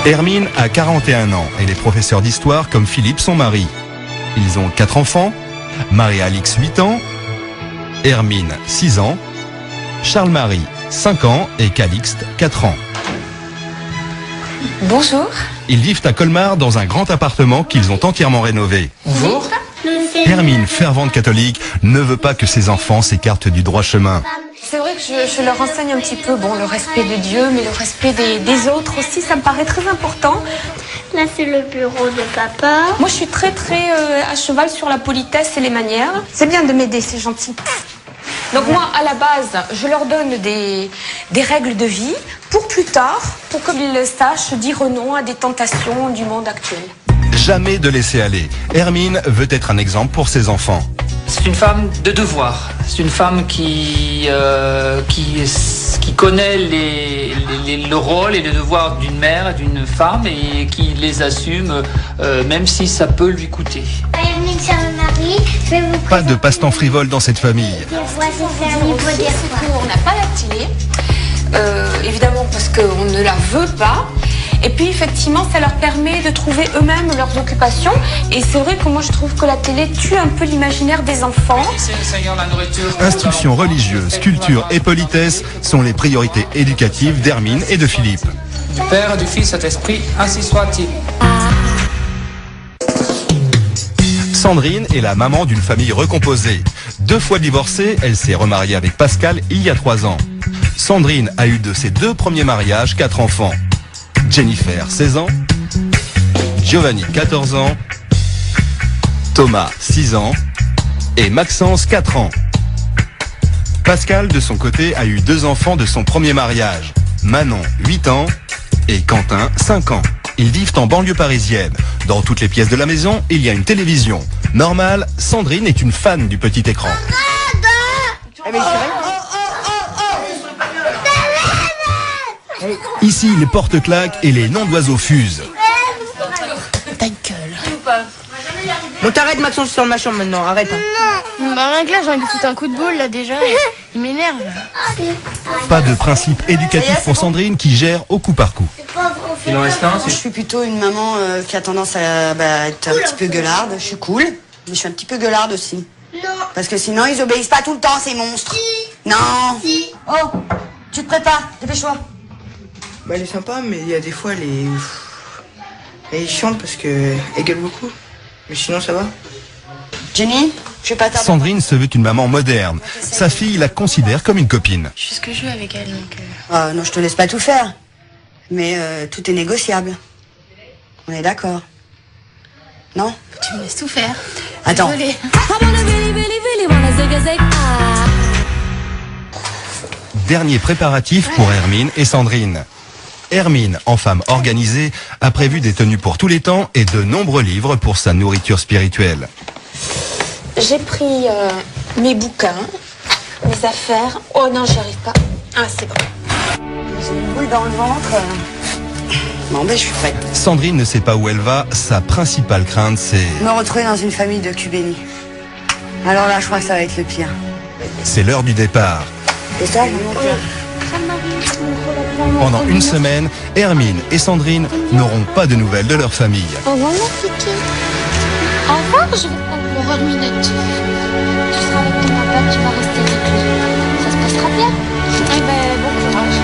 Hermine a 41 ans et les professeurs d'histoire comme Philippe, son mari. Ils ont 4 enfants, Marie-Alix 8 ans, Hermine 6 ans, Charles-Marie 5 ans et Calixte 4 ans. Bonjour. Ils vivent à Colmar dans un grand appartement qu'ils ont entièrement rénové. Bonjour. Hermine, fervente catholique, ne veut pas que ses enfants s'écartent du droit chemin. C'est vrai que je leur enseigne un petit peu le respect de Dieu, mais le respect des autres aussi, ça me paraît très important. Là, c'est le bureau de papa. Moi, je suis très à cheval sur la politesse et les manières. C'est bien de m'aider, c'est gentil. Donc moi, à la base, je leur donne des règles de vie pour plus tard, pour qu'ils sachent dire non à des tentations du monde actuel. Jamais de laisser aller. Hermine veut être un exemple pour ses enfants. C'est une femme de devoir. C'est une femme qui connaît le rôle et les devoirs d'une mère et d'une femme et qui les assume, même si ça peut lui coûter. Hermine, Charles-Marie, je vais vous Pas de passe-temps frivole dans cette famille. On n'a pas la télé, évidemment parce qu'on ne la veut pas. Et puis effectivement, ça leur permet de trouver eux-mêmes leurs occupations. Et c'est vrai que moi je trouve que la télé tue un peu l'imaginaire des enfants. Instruction religieuse, culture et politesse sont les priorités éducatives d'Hermine et de Philippe. Du Père, du Fils, Saint-Esprit, ainsi soit-il. Sandrine est la maman d'une famille recomposée. 2 fois divorcée, elle s'est remariée avec Pascal il y a 3 ans. Sandrine a eu de ses 2 premiers mariages 4 enfants. Jennifer, 16 ans, Giovanni, 14 ans, Thomas, 6 ans et Maxence, 4 ans. Pascal, de son côté, a eu 2 enfants de son premier mariage, Manon, 8 ans et Quentin, 5 ans. Ils vivent en banlieue parisienne. Dans toutes les pièces de la maison, il y a une télévision. Normal, Sandrine est une fan du petit écran. Ici, les portes claquent et les noms d'oiseaux fusent. Ta gueule. Bon, t'arrêtes Maxence sur ma chambre maintenant, arrête. Bah rien que là, j'ai envie de foutre un coup de boule là déjà. Il m'énerve. Pas de principe éducatif pour Sandrine qui gère au coup par coup. Il en reste un, Je suis plutôt une maman qui a tendance à être un petit peu gueularde. Je suis cool, mais je suis un petit peu gueularde aussi. Non. Parce que sinon, ils obéissent pas tout le temps, ces monstres. Non. Si. Oh, tu te prépares, dépêche-toi. Bah, elle est sympa, mais il y a des fois, elle est chiante parce qu'elle gueule beaucoup. Mais sinon, ça va. Jenny, je vais pas tarder. Sandrine se veut une maman moderne. Sa fille la considère comme une copine. Je fais ce que je veux avec elle donc. Ah, non, je te laisse pas tout faire. Mais tout est négociable. On est d'accord. Non? Tu me laisses tout faire. Attends. Désolée. Dernier préparatif pour Hermine et Sandrine. Hermine, en femme organisée, a prévu des tenues pour tous les temps et de nombreux livres pour sa nourriture spirituelle. J'ai pris mes bouquins, mes affaires. Oh non, j'y arrive pas. Ah, c'est bon. J'ai une boule dans le ventre. Bon, ben, je suis prête. Sandrine ne sait pas où elle va. Sa principale crainte, c'est... Me retrouver dans une famille de cubénis. Alors là, je crois que ça va être le pire. C'est l'heure du départ. C'est ça, Pendant une semaine, Hermine et Sandrine n'auront pas de nouvelles de leur famille. Au revoir, mon kiki. Au revoir, je vais prendre mon reminette. Tu seras avec ton papa, tu vas rester avec lui. Ça se passera bien. Eh ben, bon courage.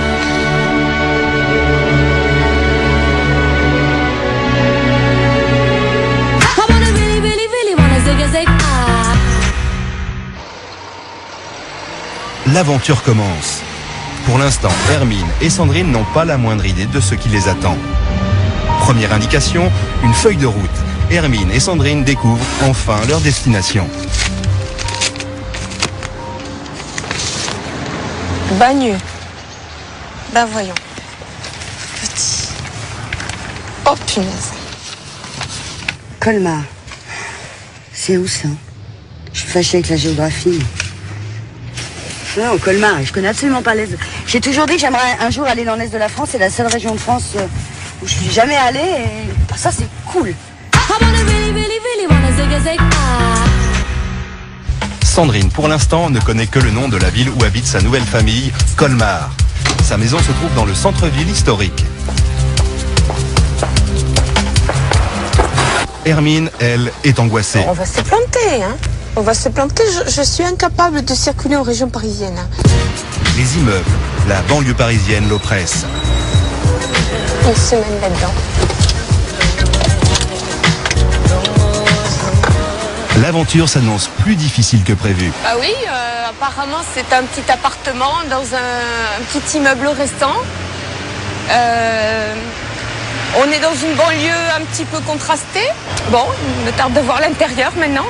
L'aventure commence. Pour l'instant, Hermine et Sandrine n'ont pas la moindre idée de ce qui les attend. Première indication, une feuille de route. Hermine et Sandrine découvrent enfin leur destination. Bagneux. Ben voyons. Petit. Oh punaise. Colmar. C'est où ça? Je suis fâchée avec la géographie. Non, Colmar, je connais absolument pas l'Est. J'ai toujours dit que j'aimerais un jour aller dans l'Est de la France. C'est la seule région de France où je suis jamais allée. Et ça, c'est cool. Sandrine, pour l'instant, ne connaît que le nom de la ville où habite sa nouvelle famille, Colmar. Sa maison se trouve dans le centre-ville historique. Hermine, elle, est angoissée. On va se planter, hein. On va se planter. Je suis incapable de circuler en région parisienne. Les immeubles, la banlieue parisienne l'oppresse. Une semaine là-dedans. L'aventure s'annonce plus difficile que prévu. Ah oui, apparemment c'est un petit appartement dans un petit immeuble restant. On est dans une banlieue un petit peu contrastée. Bon, il me tarde de voir l'intérieur maintenant.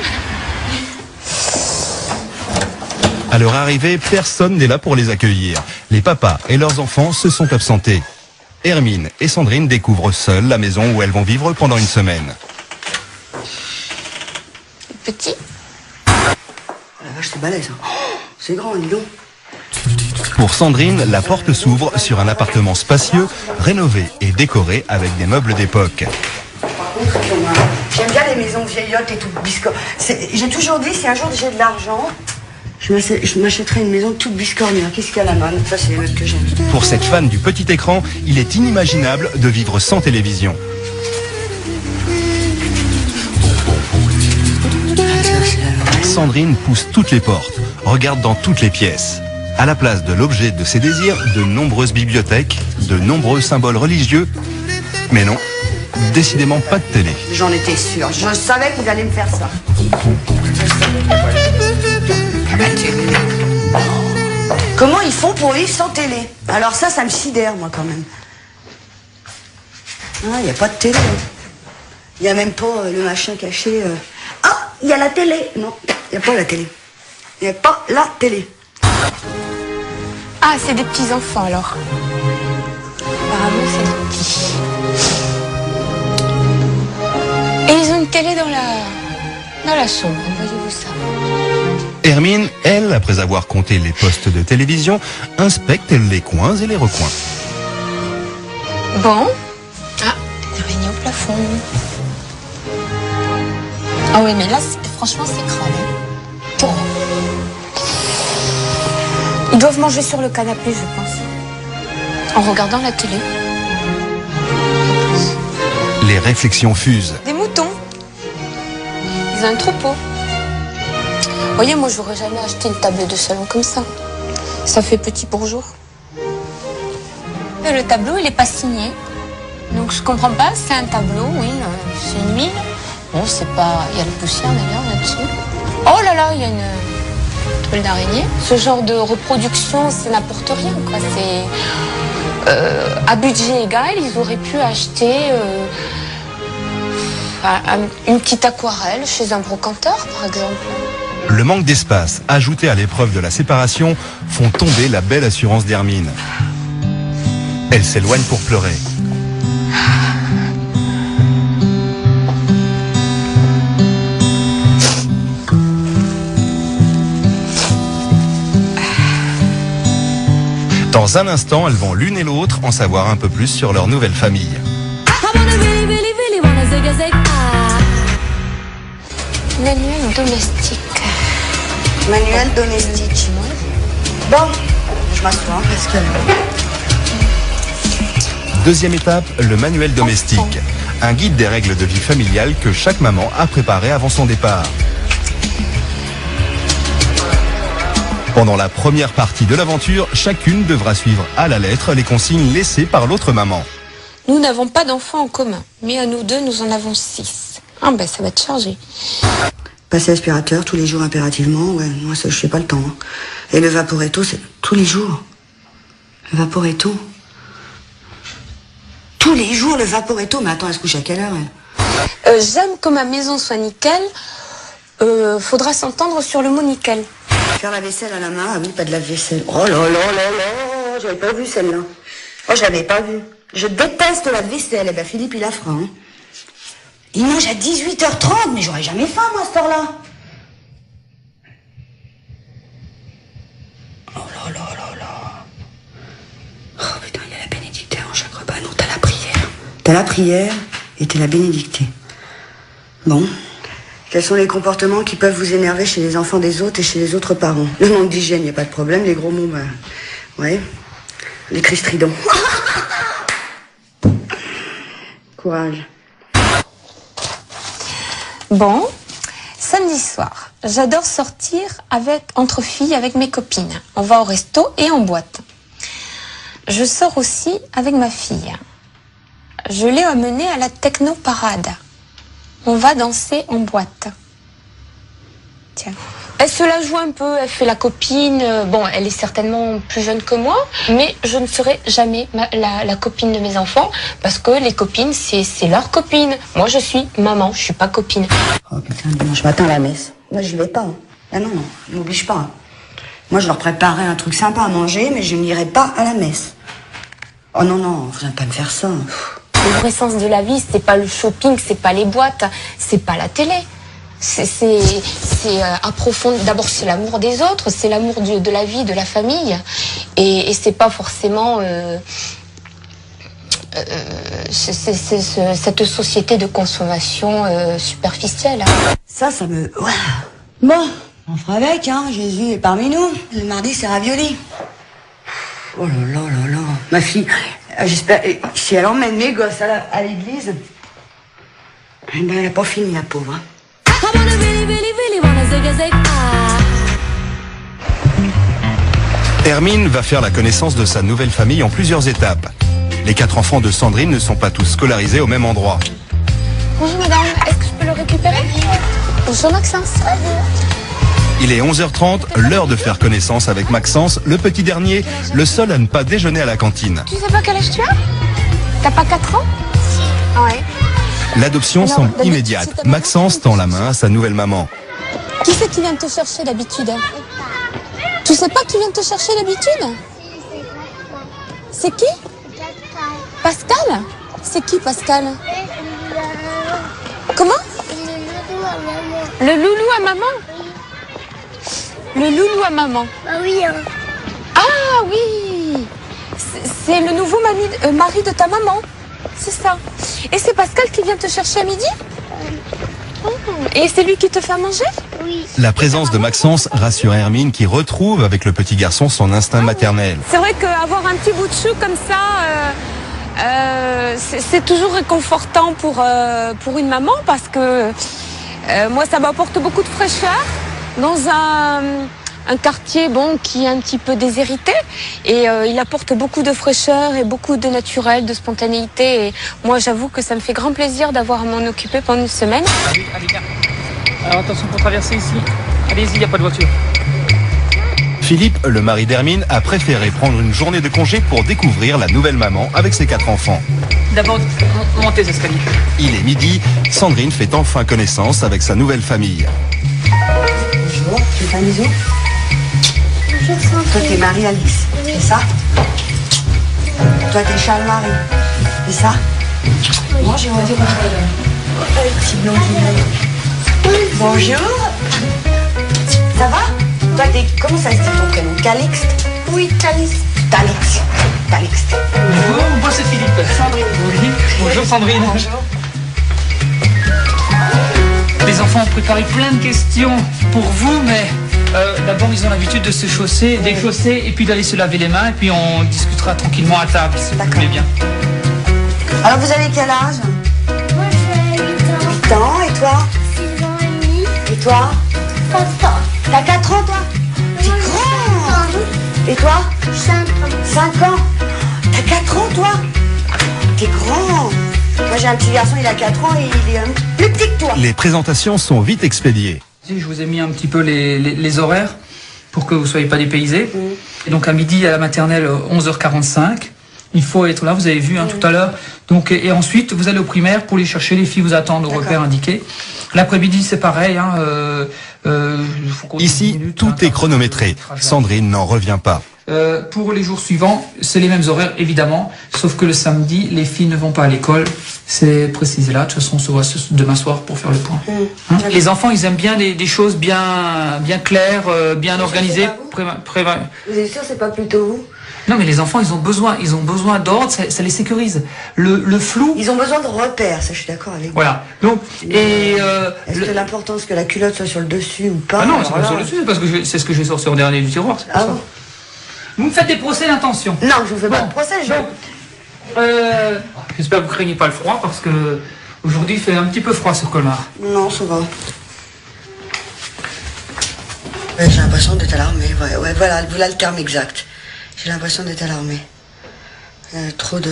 À leur arrivée, personne n'est là pour les accueillir. Les papas et leurs enfants se sont absentés. Hermine et Sandrine découvrent seules la maison où elles vont vivre pendant une semaine. Petit. La vache, c'est balèze. Hein. C'est grand, dis donc. Pour Sandrine, la porte s'ouvre sur un appartement spacieux, rénové et décoré avec des meubles d'époque. Par contre, j'aime bien les maisons vieillottes et tout biscornes. J'ai toujours dit, si un jour j'ai de l'argent, je m'achèterai une maison toute biscornière. Qu'est-ce qu'il y a là-bas? Ça, c'est les meubles que j'aime. Pour cette fan du petit écran, il est inimaginable de vivre sans télévision. Sandrine pousse toutes les portes, regarde dans toutes les pièces. À la place de l'objet de ses désirs, de nombreuses bibliothèques, de nombreux symboles religieux. Mais non, décidément pas de télé. J'en étais sûre. Je savais qu'ils allaient me faire ça. Comment ils font pour vivre sans télé? Alors ça me sidère, moi, quand même. Ah, il n'y a pas de télé. Il n'y a même pas le machin caché. Ah, il y a la télé. Non, il n'y a pas la télé. Il n'y a pas la télé. Ah, c'est des petits enfants alors. Apparemment, c'est des petits. Et ils ont une télé dans la chambre, voyez-vous ça. Hermine, elle, après avoir compté les postes de télévision, inspecte les coins et les recoins. Bon. Ah, des araignées au plafond. Ah oui, mais là, franchement, c'est crade. Hein. Ils doivent manger sur le canapé, je pense. En regardant la télé. Les réflexions fusent. Des moutons. Ils ont un troupeau. Vous voyez, moi, j'aurais jamais acheté une table de salon comme ça. Ça fait petit bourgeois. Mais le tableau, il n'est pas signé. Donc, je comprends pas. C'est un tableau, oui, c'est une huile. Bon, c'est pas... Il y a la poussière, d'ailleurs, là-dessus. Oh là là, il y a une toile d'araignée. Ce genre de reproduction, c'est n'importe rien, quoi. C'est... à budget égal, ils auraient pu acheter une petite aquarelle chez un brocanteur, par exemple. Le manque d'espace, ajouté à l'épreuve de la séparation, font tomber la belle assurance d'Hermine. Elle s'éloigne pour pleurer. Dans un instant, elles vont l'une et l'autre en savoir un peu plus sur leur nouvelle famille. Manuel domestique. Manuel domestique. Bon, je m'assois parce que... Deuxième étape, le manuel domestique. Un guide des règles de vie familiale que chaque maman a préparé avant son départ. Pendant la première partie de l'aventure, chacune devra suivre à la lettre les consignes laissées par l'autre maman. Nous n'avons pas d'enfants en commun, mais à nous deux, nous en avons 6. Ah ben, ça va te charger. Passer aspirateur tous les jours impérativement, ouais, moi ça je fais pas le temps. Hein. Et le vaporetto, c'est tous les jours. Le vaporetto. Tous les jours le vaporetto, mais attends, elle se couche à quelle heure elle? J'aime que ma maison soit nickel. Faudra s'entendre sur le mot nickel. Faire la vaisselle à la main, ah oui, pas de la vaisselle. Oh là là là là, j'avais pas vu celle-là. Oh, je l'avais pas vue. Je déteste la vaisselle. Eh ben Philippe, il la fera. Hein. Il mange à 18h30, mais j'aurais jamais faim, moi, à cette heure-là. Oh là là là là. Oh putain, il y a la bénédictée en chaque repas. Non, t'as la prière. T'as la prière et t'as la bénédictée. Bon. Quels sont les comportements qui peuvent vous énerver chez les enfants des autres et chez les autres parents? Le manque d'hygiène, il n'y a pas de problème. Les gros mots, bah... Ouais. Les cris stridents. Courage. Bon, samedi soir, j'adore sortir entre filles avec mes copines. On va au resto et en boîte. Je sors aussi avec ma fille. Je l'ai amenée à la techno-parade. On va danser en boîte. Tiens. Elle se la joue un peu, elle fait la copine. Bon, elle est certainement plus jeune que moi, mais je ne serai jamais la copine de mes enfants parce que les copines, c'est leur copine. Moi, je suis maman, je suis pas copine. Oh putain, dimanche matin à la messe. Moi, j'y vais pas. Hein. Ah non, je m'oblige pas. Hein. Moi, je leur préparerai un truc sympa à manger, mais je n'irai pas à la messe. Oh non, non, faut pas me faire ça. Le vrai sens de la vie, c'est pas le shopping, c'est pas les boîtes, c'est pas la télé. C'est approfondir. D'abord, c'est l'amour des autres, c'est l'amour de la vie, de la famille, et c'est pas forcément cette société de consommation superficielle. Ça me... Ouais. Bon, on fera avec, hein. Jésus est parmi nous. Le mardi, c'est ravioli. Oh là là là là. Ma fille, j'espère, si elle emmène mes gosses à l'église, eh ben, elle n'a pas fini, la pauvre. Hein. Hermine va faire la connaissance de sa nouvelle famille en plusieurs étapes. Les 4 enfants de Sandrine ne sont pas tous scolarisés au même endroit. Bonjour madame, est-ce que je peux le récupérer? Bonjour Maxence. Il est 11h30, l'heure de faire connaissance avec Maxence, le petit dernier, le seul à ne pas déjeuner à la cantine. Tu sais pas quel âge tu as? T'as pas 4 ans? Ouais. L'adoption semble immédiate. Maxence tend la main à sa nouvelle maman. Qui c'est qui vient te chercher d'habitude? Tu sais pas qui vient te chercher d'habitude? C'est qui? Pascal? C'est qui Pascal? Comment? Le loulou à maman. Le loulou à maman. Bah oui. Hein. Ah oui. C'est le nouveau mari de ta maman. C'est ça. Et c'est Pascal qui vient te chercher à midi? Et c'est lui qui te fait à manger? Oui. La présence de Maxence rassure Hermine qui retrouve avec le petit garçon son instinct maternel. C'est vrai qu'avoir un petit bout de chou comme ça, c'est toujours réconfortant pour une maman parce que moi ça m'apporte beaucoup de fraîcheur dans un quartier qui est un petit peu déshérité et il apporte beaucoup de fraîcheur et beaucoup de naturel, de spontanéité et moi j'avoue que ça me fait grand plaisir d'avoir à m'en occuper pendant une semaine. Allez, viens. Alors attention pour traverser ici. Allez-y, il n'y a pas de voiture. Philippe, le mari d'Hermine, a préféré prendre une journée de congé pour découvrir la nouvelle maman avec ses 4 enfants. D'abord, montez les escaliers. Il est midi, Sandrine fait enfin connaissance avec sa nouvelle famille. Bonjour, tu fais un bisou? Bonjour Toi, Sandrine. t'es Marie-Alice, c'est ça? Toi, t'es Charles-Marie, c'est ça? Moi, j'ai envie de dire petit blondinet. Bonjour. Ça va? Toi, t'es... Comment ça se dit ton prénom? Calixte? Oui, Thalys. Talix. Talixte. Bonjour, moi c'est Philippe. Sandrine. Oui. Bonjour Sandrine. Bonjour. Les enfants ont préparé plein de questions pour vous, mais d'abord ils ont l'habitude de se chausser, déchausser et puis d'aller se laver les mains et puis on discutera tranquillement à table si vous voulez bien. Alors, vous avez quel âge? Moi, j'ai 8 ans. 8 ans, et toi? 6 ans et demi. Et toi? 4 ans. T'as 4 ans, toi? T'es grand! Et toi? 5 ans. 5 ans? T'as 4 ans, toi? T'es grand! Moi, j'ai un petit garçon, il a 4 ans et il est plus petit que toi. Les présentations sont vite expédiées. Je vous ai mis un petit peu les horaires pour que vous ne soyez pas dépaysés. Et donc à midi à la maternelle 11h45. Il faut être là, vous avez vu tout à l'heure. Donc et ensuite vous allez au primaire pour les chercher, les filles vous attendent au repère indiqué. L'après-midi c'est pareil. Ici, tout est chronométré. Sandrine n'en revient pas. Pour les jours suivants, c'est les mêmes horaires évidemment, sauf que le samedi, les filles ne vont pas à l'école. C'est précisé là. De toute façon, on se voit demain soir pour faire le point. Les enfants, ils aiment bien des choses bien claires, bien organisées. Vous êtes sûr, c'est pas plutôt vous? Non, mais les enfants, ils ont besoin d'ordre. Ça les sécurise. Le flou. Ils ont besoin de repères, ça, je suis d'accord avec vous. Voilà. Donc Est-ce que l'importance que la culotte soit sur le dessus ou pas? Ah non, c'est pas sur le dessus, parce que c'est ce que j'ai sorti en dernier du tiroir. Ah bon? Vous me faites des procès d'intention. Non, je vous fais pas de procès, J'espère que vous craignez pas le froid parce que Aujourd'hui, il fait un petit peu froid sur Colmar. Non, ça va. Ouais, j'ai l'impression d'être à l'armée. Ouais, voilà le terme exact. J'ai l'impression d'être à l'armée. Trop de...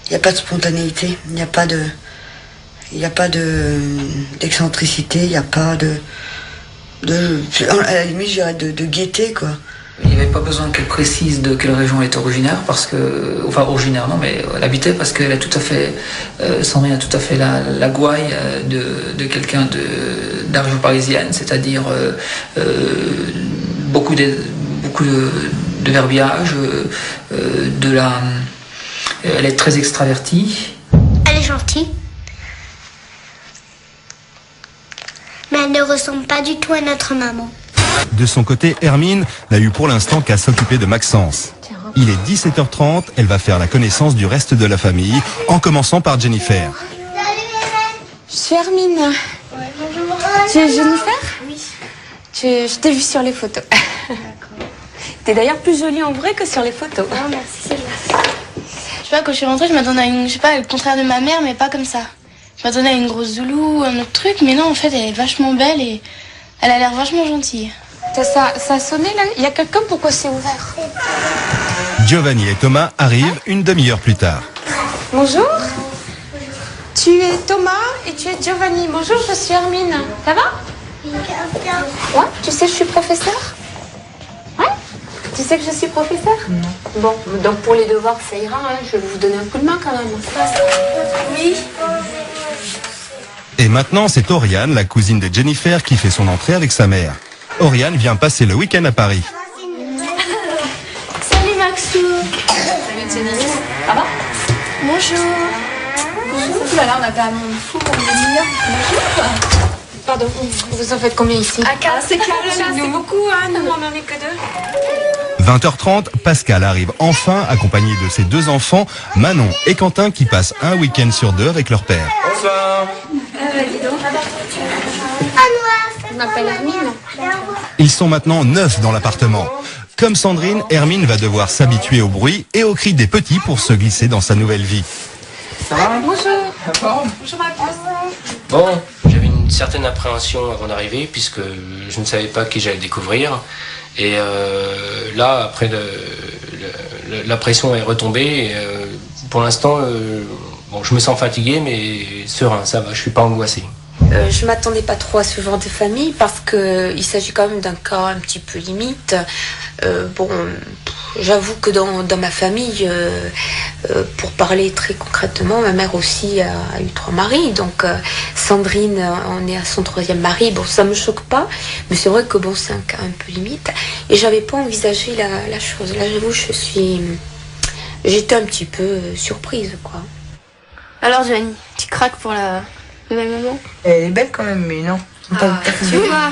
Il n'y a pas de spontanéité. Il n'y a pas d'excentricité. Il n'y a pas de... À la limite, je dirais de gaieté, quoi. Il n'y avait pas besoin qu'elle précise de quelle région elle est originaire, parce que... Enfin, originaire, non, mais elle habitait, parce qu'elle a tout à fait... Sandrine a tout à fait la gouaille de quelqu'un d'argent parisienne, c'est-à-dire beaucoup de verbiage, elle est très extravertie. Elle est gentille. Mais elle ne ressemble pas du tout à notre maman. De son côté, Hermine n'a eu pour l'instant qu'à s'occuper de Maxence. Il est 17h30, elle va faire la connaissance du reste de la famille, en commençant par Jennifer. Je suis Hermine. Ouais, bonjour. Tu es Jennifer? Oui. Je t'ai vue sur les photos. T'es d'ailleurs plus jolie en vrai que sur les photos. Oh, merci, c'est gentil. Je sais pas, quand je suis rentrée, je m'attendais à une, je sais pas, le contraire de ma mère, mais pas comme ça. Je m'attendais à une grosse zoulou, un autre truc, mais non, en fait, elle est vachement belle et elle a l'air vachement gentille. Ça a sonné là? Il y a quelqu'un, pourquoi c'est ouvert? Giovanni et Thomas arrivent une demi-heure plus tard. Bonjour. Tu es Thomas et tu es Giovanni. Bonjour, je suis Hermine. Ça va? Ouais, tu sais que je suis professeur? Ouais? Tu sais que je suis professeur? Non. Bon, donc pour les devoirs, ça ira, hein. Je vais vous donner un coup de main quand même. Oui. Et maintenant, c'est Oriane, la cousine de Jennifer, qui fait son entrée avec sa mère. Oriane vient passer le week-end à Paris. Salut Maxou. Salut Jenny. Ça va? Bonjour. Tout à l'heure, on a fait un monde fou pour une demi-heure. Pardon, vous en faites combien ici? À 4. C'est beaucoup, hein. Nous, on n'en est que 2. 20h30, Pascal arrive enfin, accompagné de ses deux enfants, Manon et Quentin, qui passent un week-end sur deux avec leur père. Bonsoir. Dis donc. Je m'appelle Hermine. Ils sont maintenant 9 dans l'appartement. Comme Sandrine, Hermine va devoir s'habituer au bruit et aux cris des petits pour se glisser dans sa nouvelle vie. Ça va? Bonjour. Bon. Bonjour à tous. Bon, j'avais une certaine appréhension avant d'arriver puisque je ne savais pas qui j'allais découvrir. Et là, après, la pression est retombée. Et, pour l'instant, bon, je me sens fatigué, mais serein, ça va, je suis pas angoissé. Je m'attendais pas trop à ce genre de famille parce que il s'agit quand même d'un cas un petit peu limite. Bon, j'avoue que dans ma famille, pour parler très concrètement, ma mère aussi a eu 3 maris. Donc Sandrine en est à son 3e mari. Bon, ça me choque pas, mais c'est vrai que bon, c'est un cas un peu limite. Et j'avais pas envisagé la chose. Là, j'avoue, j'étais un petit peu surprise, quoi. Alors Johnny, tu craques pour la nouvelle maman? Elle est belle quand même, mais non. Tu vois?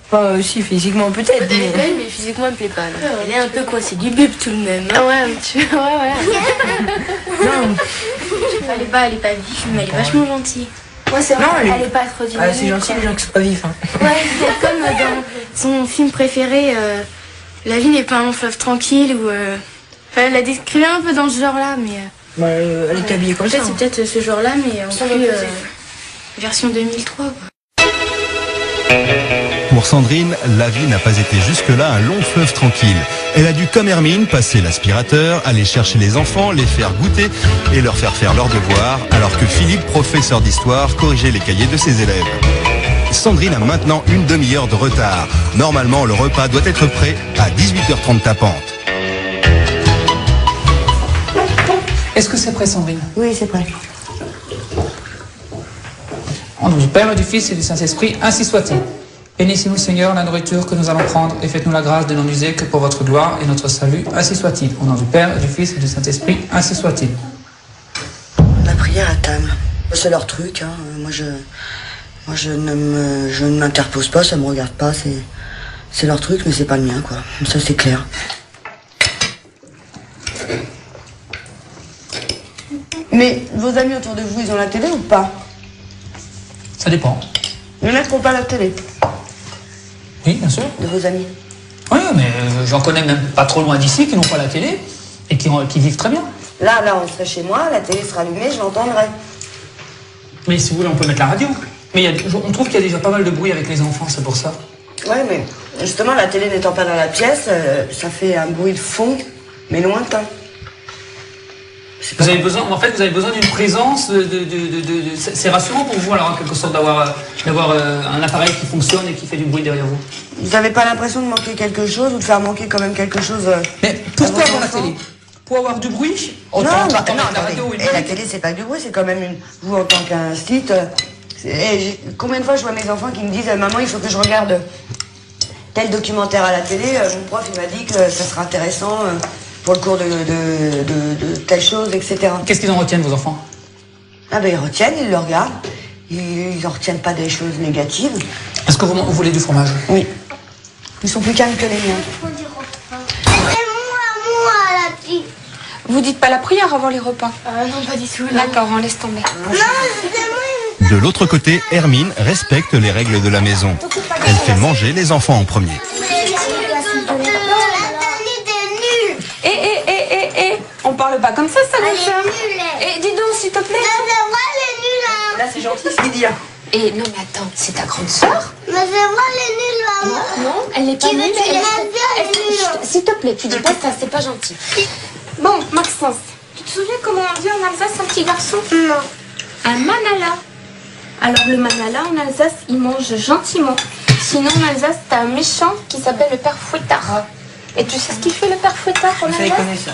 Pas aussi physiquement peut-être. Elle est belle, mais physiquement elle me plaît pas. Là. Elle est un peu quoi, c'est du bub tout de même. Hein. Ouais, tu vois, ouais. Non. Elle est pas vif, mais elle est vachement gentille. Ouais, c'est vrai, Non, elle est pas trop dynamique. Ah, c'est gentil les gens qui sont pas vifs. Hein. Ouais, c'est comme dans son film préféré, La vie n'est pas un long fleuve tranquille, où elle la décrivait un peu dans ce genre-là, mais... Elle est habillée comme ça. C'est peut-être ce genre-là, mais en plus, version 2003, quoi. Pour Sandrine, la vie n'a pas été jusque-là un long fleuve tranquille. Elle a dû, comme Hermine, passer l'aspirateur, aller chercher les enfants, les faire goûter et leur faire faire leurs devoirs, alors que Philippe, professeur d'histoire, corrigeait les cahiers de ses élèves. Sandrine a maintenant une demi-heure de retard. Normalement, le repas doit être prêt à 18h30 tapante. Est-ce que c'est prêt, Sandrine? Oui, c'est prêt. Au nom du Père et du Fils et du Saint-Esprit, ainsi soit-il. Bénissez-nous, Seigneur, la nourriture que nous allons prendre, et faites-nous la grâce de n'en user que pour votre gloire et notre salut, ainsi soit-il. Au nom du Père, et du Fils et du Saint-Esprit, ainsi soit-il. La prière à table. C'est leur truc, hein. Moi, je ne m'interpose pas, ça me regarde pas, c'est leur truc, mais c'est pas le mien, quoi. Ça, c'est clair. Mais vos amis autour de vous, ils ont la télé ou pas? Ça dépend. Il y en a qui n'ont pas la télé. Oui, bien sûr. De vos amis. Oui, mais j'en connais même pas trop loin d'ici qui n'ont pas la télé et qui vivent très bien. Là, on serait chez moi, la télé sera allumée, je l'entendrai. Mais si vous voulez, on peut mettre la radio. Mais on trouve qu'il y a déjà pas mal de bruit avec les enfants, c'est pour ça. Ouais, mais justement, la télé n'étant pas dans la pièce, ça fait un bruit de fond, mais lointain. Vous avez besoin, en fait, vous avez besoin d'une présence c'est rassurant pour vous, alors, en quelque sorte, d'avoir un appareil qui fonctionne et qui fait du bruit derrière vous. Vous n'avez pas l'impression de manquer quelque chose ou de faire manquer quand même quelque chose Mais pourquoi avoir la télé? Pour avoir du bruit? Non, la attendez. radio, Et la télé, c'est pas du bruit, c'est quand même vous en tant qu'un site. Combien de fois je vois mes enfants qui me disent maman, il faut que je regarde tel documentaire à la télé. Mon prof, il m'a dit que ça sera intéressant pour le cours de telle chose, etc. Qu'est-ce qu'ils en retiennent, vos enfants? Ah ben ils retiennent, ils le regardent. Ils en retiennent pas des choses négatives. Est-ce que vous voulez du fromage? Oui. Ils sont plus calmes que les miens. Vous dites pas la prière avant les repas? Non, pas du tout. D'accord, on laisse tomber. De l'autre côté, Hermine respecte les règles de la maison. Elle fait manger les enfants en premier. On parle pas comme ça, Et dis donc, s'il te plaît. Là, c'est gentil ce qu'il dit. Hein. Et non, mais attends, c'est ta grande sœur? Mais c'est moi les nuls, maman. Non, elle n'est pas Tu veux nulle. que tu la viens, S'il te plaît, tu dis pas ça, c'est pas gentil. Bon, Maxence, tu te souviens comment on dit en Alsace un petit garçon? Non. Un manala. Alors le manala en Alsace, il mange gentiment. Sinon en Alsace, t'as un méchant qui s'appelle le père Fouettard. Et tu sais ce qu'il fait le père Fouettard en Ça, il Alsace? connaît ça.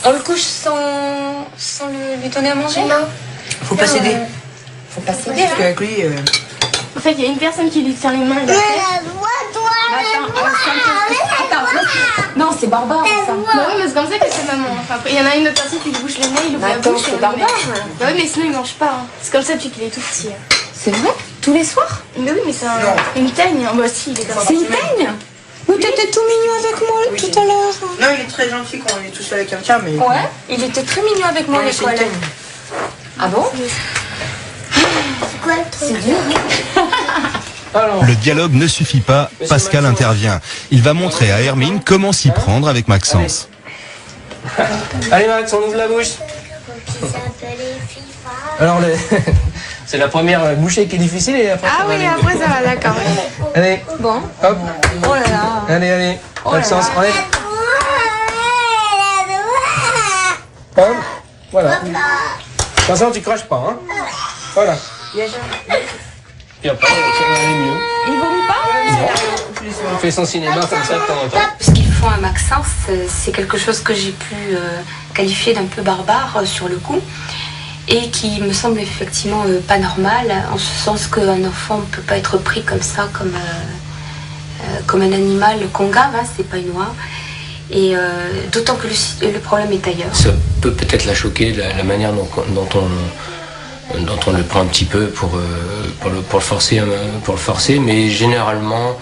On le couche sans lui donner à manger? Non. Faut pas céder. Faut pas céder, Parce hein. qu'avec lui... En fait, il y a une personne qui lui tient les mains. Mais toi, Attends, non, c'est barbare ça. Bah oui, mais c'est comme ça que c'est maman. Enfin, après, il y en a une autre personne qui lui bouche le nez, il ouvre la Attends, bouche. c'est et il barbare. Bah oui, mais sinon il mange pas. Hein. C'est comme ça depuis qu'il est tout petit. Hein. C'est vrai? Tous les soirs? Mais oui, mais c'est une teigne. Hein. Bah si, il est comme ça. C'est une teigne? Mais t'étais tout mignon avec moi tout à l'heure. Non, il est très gentil quand on est tout seul avec quelqu'un, mais... Ouais, il était très mignon avec moi à Ouais, c'est l'école. une teigne. Ah bon? c'est quoi le truc? C'est dur. Alors, Le dialogue ne suffit pas, Pascal intervient. Il va montrer à Hermine comment s'y prendre avec Maxence. allez Max, on ouvre la bouche. Qui s'appelait FIFA. Alors, c'est la première bouchée qui est difficile et après ça va aller. après ça va, d'accord. Allez, Bon. hop, Oh là là. allez, Oh là Maxence, là. enlève. Hop, voilà. Attention, tu craches pas, hein. Voilà. Et après, ça va aller mieux. Il vomit pas? Il fait son cinéma comme ça de temps en temps. Ce qu'ils font à Maxence, c'est quelque chose que j'ai pu qualifier d'un peu barbare sur le coup et qui me semble effectivement pas normal, en ce sens qu'un enfant ne peut pas être pris comme ça, comme un animal qu'on gave, hein, c'est pas une oie. Et d'autant que le problème est ailleurs. Ça peut peut-être la choquer, la manière dont on le prend un petit peu pour le forcer, mais généralement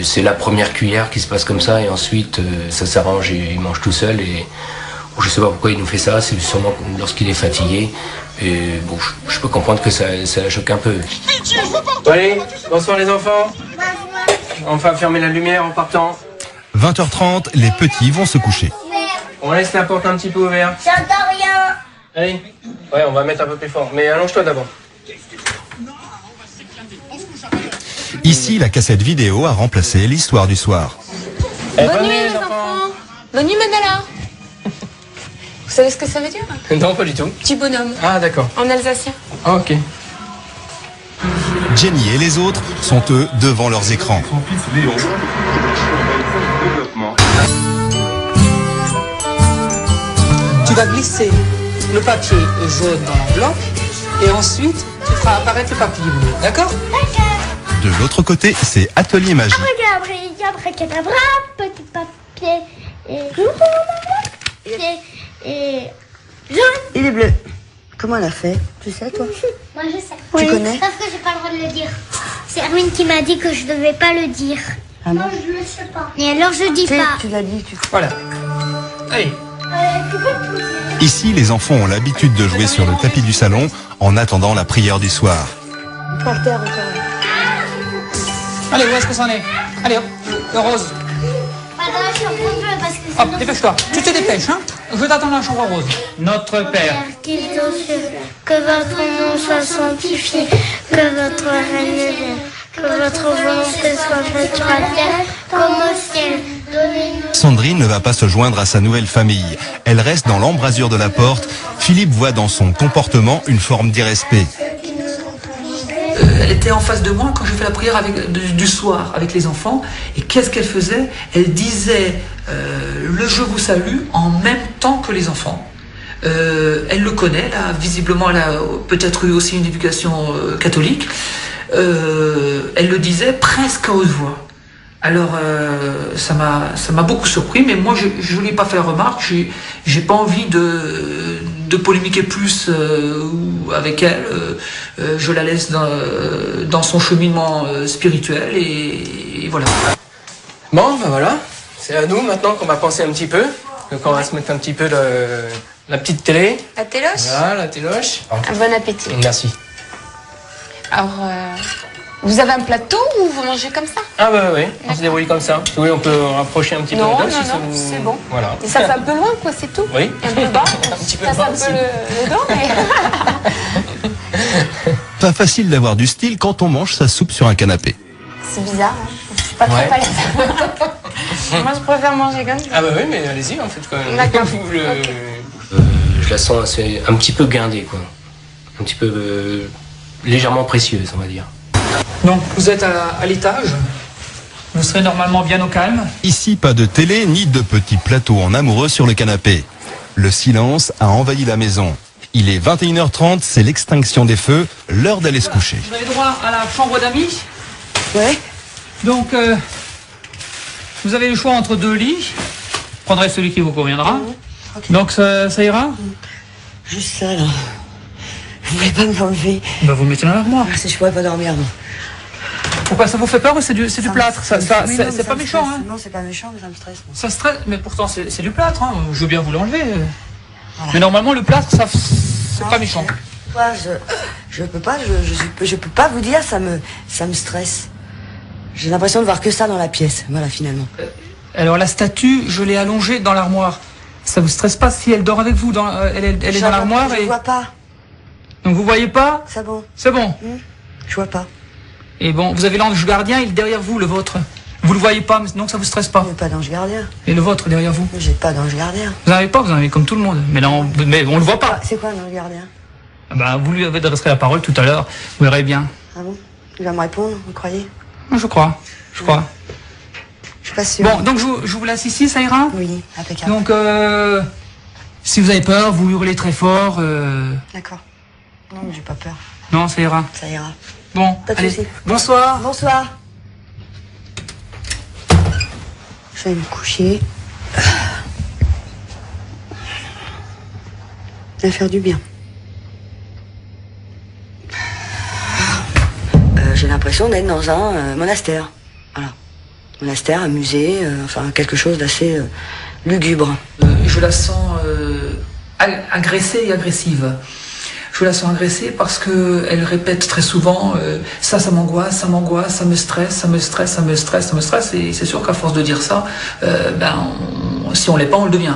c'est la première cuillère qui se passe comme ça et ensuite ça s'arrange et il mange tout seul et je sais pas pourquoi il nous fait ça, c'est sûrement lorsqu'il est fatigué et bon je peux comprendre que ça la choque un peu. Allez, bonsoir les enfants. On va fermer la lumière en partant. 20h30, les petits vont se coucher. On laisse la porte un petit peu ouverte. J'entends rien. Allez, ouais, on va mettre un peu plus fort. Mais allonge-toi d'abord. Ici, la cassette vidéo a remplacé l'histoire du soir. Bonne nuit les enfants. Bonne nuit Manala. Vous savez ce que ça veut dire? Non, pas du tout. Petit bonhomme, Ah, d'accord. en alsacien. Ah, ok. Jenny et les autres sont eux devant leurs écrans. Tu vas glisser le papier jaune dans l'enveloppe et ensuite tu feras apparaître le papier bleu. D'accord? De l'autre côté, c'est Atelier Magie. Abracadabra, petit papier et Il est bleu. Comment elle a fait? Tu sais, toi? moi je sais. Tu connais? Parce que j'ai pas le droit de le dire. C'est Hermine qui m'a dit que je devais pas le dire. Ah non? je le sais pas. Et alors je dis Tu sais, pas. tu l'as dit, tu... Voilà. Allez. Ici, les enfants ont l'habitude de jouer sur le tapis du salon en attendant la prière du soir. Par terre, encore. Allez, où est-ce qu'on s'en est? Allez hop, le rose. Pas grave, je suis en bleu parce que Hop, dépêche-toi. Tu te dépêches, hein. Je t'attends dans la chambre rose. Notre Père. Qui est aux cieux, que votre nom soit sanctifié, que votre règne vienne, que votre volonté soit faite sur la terre comme au ciel. Donnez-nous. Sandrine ne va pas se joindre à sa nouvelle famille. Elle reste dans l'embrasure de la porte. Philippe voit dans son comportement une forme d'irrespect. Elle était en face de moi quand je fais la prière du soir avec les enfants. Et qu'est-ce qu'elle faisait? Elle disait le je vous salue en même temps que les enfants. Elle le connaît, là, visiblement elle a peut-être eu aussi une éducation catholique. Elle le disait presque à haute voix. Alors ça m'a beaucoup surpris, mais moi je ne lui ai pas fait la remarque. J'ai pas envie de polémiquer plus avec elle. Je la laisse dans son cheminement spirituel et voilà. Bon, ben voilà, c'est à nous maintenant qu'on va penser un petit peu. Donc on va se mettre un petit peu la petite télé. La téloche. Voilà, la téloche. Un bon appétit. Merci. Alors, vous avez un plateau ou vous mangez comme ça? Ah bah oui, on se débrouille comme ça. Oui, on peut rapprocher un petit peu Non, les non, deux, si ça non, vous... c'est bon. Voilà. Et ça fait un peu loin, quoi, c'est tout. Oui. Et un peu bas. Un petit peu Ça fait bas un aussi. peu le dos, mais... Pas facile d'avoir du style quand on mange sa soupe sur un canapé. C'est bizarre, hein. Je suis pas très Ouais. palette. Moi, je préfère manger comme ça. Ah bah oui, mais allez-y, en fait, quand même. D'accord. Ok. Je la sens assez, un petit peu guindée, quoi. Un petit peu légèrement précieuse, on va dire. Donc vous êtes à l'étage. Vous serez normalement bien au calme. Ici, pas de télé ni de petits plateaux en amoureux sur le canapé. Le silence a envahi la maison. Il est 21h30, c'est l'extinction des feux, l'heure d'aller se coucher. Vous avez droit à la chambre d'amis. Ouais. Donc vous avez le choix entre deux lits. Vous prendrez celui qui vous conviendra. Ok. Donc ça ira. Juste ça, là. Vous voulez pas me l'enlever? Bah, vous le mettez dans l'armoire. Ah, si je pourrais pas dormir, non. Pourquoi ça vous fait peur? C'est du plâtre. Mais non, mais C'est ça pas me méchant. stresse. Hein. Non, c'est pas méchant, mais ça me stresse. moi. Ça stresse, mais pourtant c'est du plâtre. Hein. Je veux bien vous l'enlever. Mais normalement le plâtre, c'est pas méchant. Moi, je peux pas, je peux pas vous dire, ça me stresse. J'ai l'impression de voir que ça dans la pièce, voilà, finalement. Alors la statue, je l'ai allongée dans l'armoire. Ça vous stresse pas si elle dort avec vous elle est dans l'armoire Je et vois pas, donc vous voyez pas? c'est bon, C'est bon. je vois pas. Et bon, vous avez l'ange gardien, il est derrière vous, le vôtre. Vous le voyez pas, mais donc ça vous stresse pas. J'ai pas d'ange gardien, Et le vôtre derrière vous. j'ai pas d'ange gardien. Vous n'en avez pas, vous en avez comme tout le monde. Mais là, on le voit pas. C'est quoi un ange gardien? Bah, vous lui avez adressé la parole tout à l'heure. Vous verrez bien. Ah bon? Il va me répondre, vous croyez? Je crois. Je suis pas sûre. Bon, donc je vous laisse ici, ça ira? Oui, impeccable. Donc, si vous avez peur, vous hurlez très fort. D'accord. Non, mais j'ai pas peur, Non, ça ira. ça ira. Bon, Pas de allez. souci. Bonsoir. Bonsoir. Je vais me coucher. Ça va faire du bien. J'ai l'impression d'être dans un monastère. Voilà. Monastère, un musée, enfin quelque chose d'assez lugubre. Je la sens agressée et agressive. Je la sens agressée parce qu'elle répète très souvent ça m'angoisse, ça m'angoisse, ça me stresse, ça me stresse, ça me stresse, ça me stresse. Et c'est sûr qu'à force de dire ça, si on l'est pas, on le devient.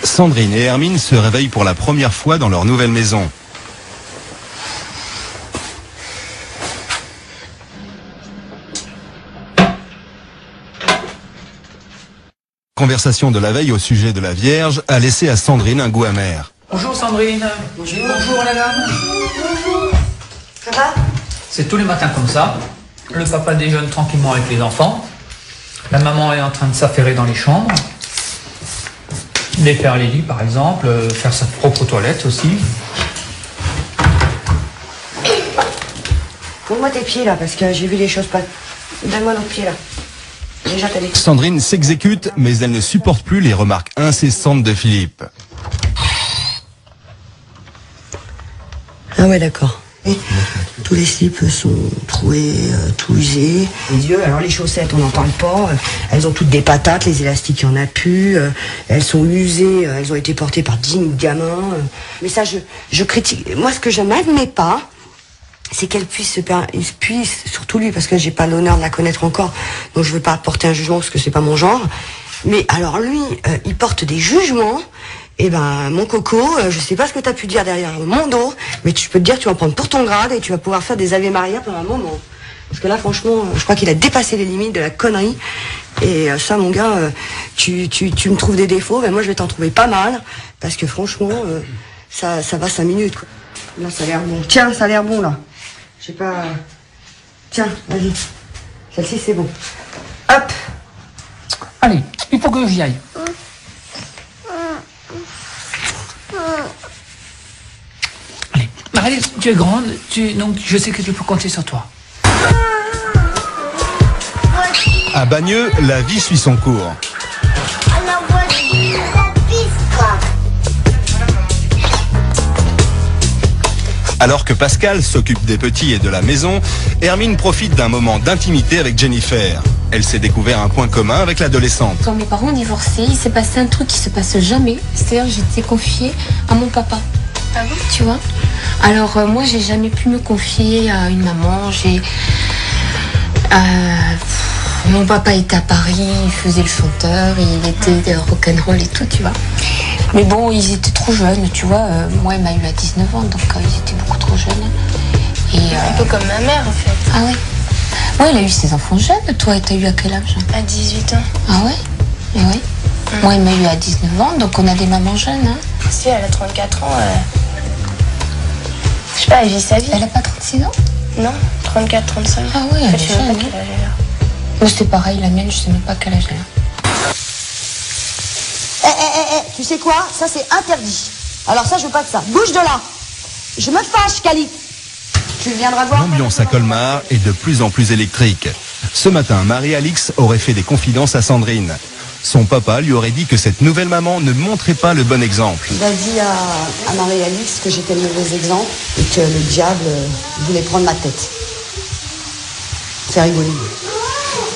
Sandrine et Hermine se réveillent pour la première fois dans leur nouvelle maison. Conversation de la veille au sujet de la Vierge a laissé à Sandrine un goût amer. Bonjour Sandrine. Bonjour. Bonjour la dame. Ça va? C'est tous les matins comme ça. Le papa déjeune tranquillement avec les enfants. La maman est en train de s'affairer dans les chambres. Défaire les lits par exemple, faire sa propre toilette aussi. Donne-moi tes pieds là, parce que j'ai vu les choses pas. Donne-moi nos pieds là. Déjà t'as des... Sandrine s'exécute, mais elle ne supporte plus les remarques incessantes de Philippe. Ah ouais, d'accord. Et tous les slips sont troués, tout usés. Les yeux, alors les chaussettes, on n'entend pas. Elles ont toutes des patates, les élastiques, il n'y en a plus. Elles sont usées, elles ont été portées par 10 000 gamins. Mais ça, je critique. Moi, ce que je n'admets pas, c'est qu'elle puisse surtout lui, parce que j'ai pas l'honneur de la connaître encore, donc je veux pas porter un jugement parce que c'est pas mon genre. Mais alors lui, il porte des jugements. Eh ben, mon coco, je sais pas ce que t'as pu dire derrière mon dos, mais je peux te dire que tu vas en prendre pour ton grade et tu vas pouvoir faire des Ave Maria pendant un moment. Parce que là, franchement, je crois qu'il a dépassé les limites de la connerie. Et ça, mon gars, tu me trouves des défauts, ben moi je vais t'en trouver pas mal. Parce que franchement, ça va 5 minutes, quoi. Là, ça a l'air bon. Tiens, ça a l'air bon, là. Je sais pas... Tiens, vas-y. Celle-ci, c'est bon. Hop. Allez, il faut que j'y aille. Allez, Marie, tu es grande, donc je sais que je peux compter sur toi. À Bagneux, la vie suit son cours. Alors que Pascal s'occupe des petits et de la maison, Hermine profite d'un moment d'intimité avec Jennifer. Elle s'est découvert un point commun avec l'adolescente. Quand mes parents ont divorcé, il s'est passé un truc qui se passe jamais. C'est-à-dire, j'étais confiée à mon papa. Ah bon? Tu vois? Alors, moi, j'ai jamais pu me confier à une maman. Mon papa était à Paris, il faisait le chanteur, il était rock'n'roll et tout, tu vois. Mais bon, ils étaient trop jeunes, tu vois. Moi, il m'a eu à 19 ans, donc ils étaient beaucoup trop jeunes. Et, un peu comme ma mère, en fait. Ah ouais? Ouais, il a eu ses enfants jeunes. Toi, t'as eu à quel âge? À 18 ans. Ah ouais? Et ouais. Moi, il m'a eu à 19 ans, donc on a des mamans jeunes, hein. Si, elle a 34 ans. Je sais pas, elle vit sa vie. Elle a pas 36 ans? Non, 34, 35. Ah ouais, elle est je sais même jeune, pas quel âge elle a. Moi, c'est pareil, la mienne, je sais même pas quel âge elle a. Tu sais quoi? Ça, c'est interdit. Alors ça, je veux pas de ça. Bouge de là. Je me fâche, Cali. Tu viendras voir. L'ambiance à Colmar est de plus en plus électrique. Ce matin, Marie-Alix aurait fait des confidences à Sandrine. Son papa lui aurait dit que cette nouvelle maman ne montrait pas le bon exemple. Il a dit à Marie-Alix que j'étais le mauvais exemple et que le diable voulait prendre ma tête. C'est rigolo.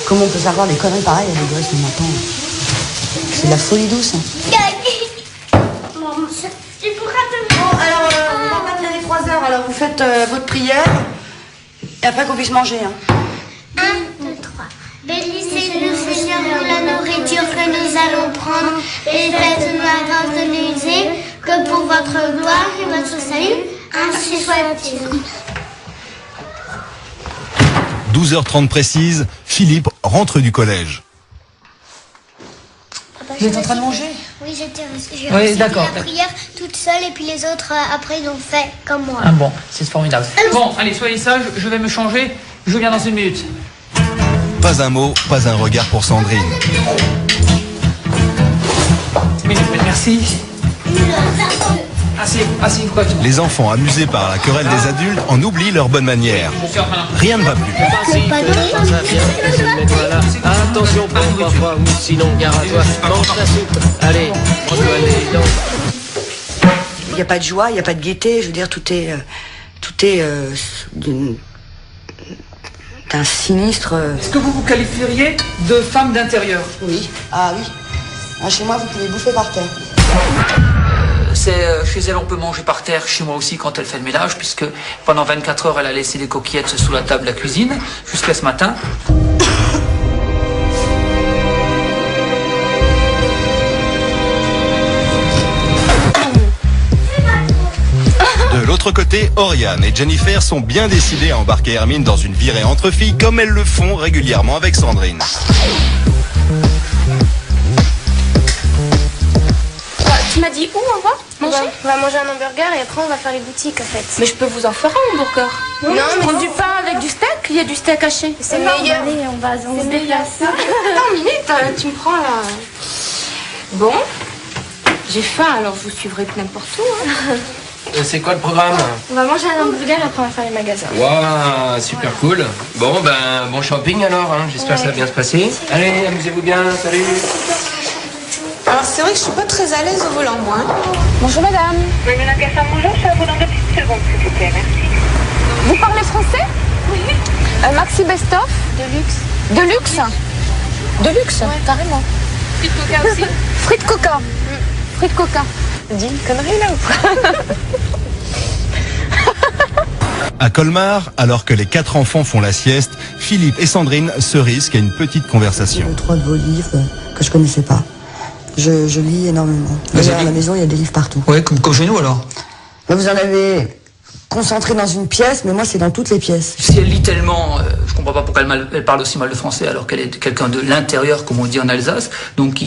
Comment on peut faire voir des conneries pareilles à des gosses le matin? C'est de la folie douce. Hein. Bon, alors, on va pas tenir 3 heures. Alors, vous faites votre prière et après qu'on puisse manger. Hein. 1, 2, 3. Bénissez-nous, Seigneur, pour la nourriture que nous allons prendre et faites-nous la grâce de l'user, que pour votre gloire et votre salut, ainsi soit-il. 12h30 précise, Philippe rentre du collège. Vous êtes en train de manger? Oui, j'ai Oui, réussi d'accord. la prière toute seule et puis les autres, après, ils ont fait comme moi. Ah bon, c'est formidable. Bon, allez, soyez sages, je vais me changer. Je viens dans 1 minute. Pas un mot, pas un regard pour Sandrine. Mais merci. Asseyez-vous quoi. Les enfants, amusés par la querelle des adultes, en oublient leurs bonnes manières. Rien ne va plus. Attention pour parfois ou sinon gare à toi. Mange ta soupe. Allez, prends-toi les dents. Il n'y a pas de joie, il n'y a pas de gaieté. Je veux dire, tout est d'un sinistre. Est-ce que vous vous qualifieriez de femme d'intérieur? Oui. Ah oui. Ah, chez moi, vous pouvez bouffer par terre. Chez elle, on peut manger par terre, chez moi aussi, quand elle fait le ménage, puisque pendant 24 heures, elle a laissé des coquillettes sous la table de la cuisine, jusqu'à ce matin. De l'autre côté, Oriane et Jennifer sont bien décidées à embarquer Hermine dans une virée entre filles, comme elles le font régulièrement avec Sandrine. Tu m'as dit où on va manger? On va manger un hamburger et après on va faire les boutiques en fait. Mais je peux vous en faire un hamburger. Non, mais prendre du pain avec du steak, il y a du steak haché. c'est meilleur. Allez, on se déplace. Attends une minute, tu me prends là. Bon, j'ai faim alors je vous suivrai de n'importe où. Hein. C'est quoi le programme? On va manger un hamburger et après on va faire les magasins. Waouh, super cool. Bon, ben, bon shopping alors, hein. J'espère que ça va bien se passer. Allez, amusez-vous bien, salut. Alors c'est vrai que je suis pas très à l'aise au volant moi. Bonjour madame. Bonjour, ça vous dans 2 petites secondes s'il vous plaît, merci. Vous parlez français? Oui. Maxi Best-of? De luxe. De luxe, ouais, carrément. Frites coca aussi. Frites coca. Frites coca. Dis une connerie là ou pas? À Colmar, alors que les 4 enfants font la sieste, Philippe et Sandrine se risquent à une petite conversation. 3 de vos livres que je connaissais pas. Je lis énormément. D'ailleurs, à la maison, il y a des livres partout. Ouais, comme chez nous alors. Vous en avez concentré dans une pièce, mais moi, c'est dans toutes les pièces. Si elle lit tellement, je comprends pas pourquoi elle parle aussi mal le français alors qu'elle est quelqu'un de l'intérieur, comme on dit en Alsace. Donc,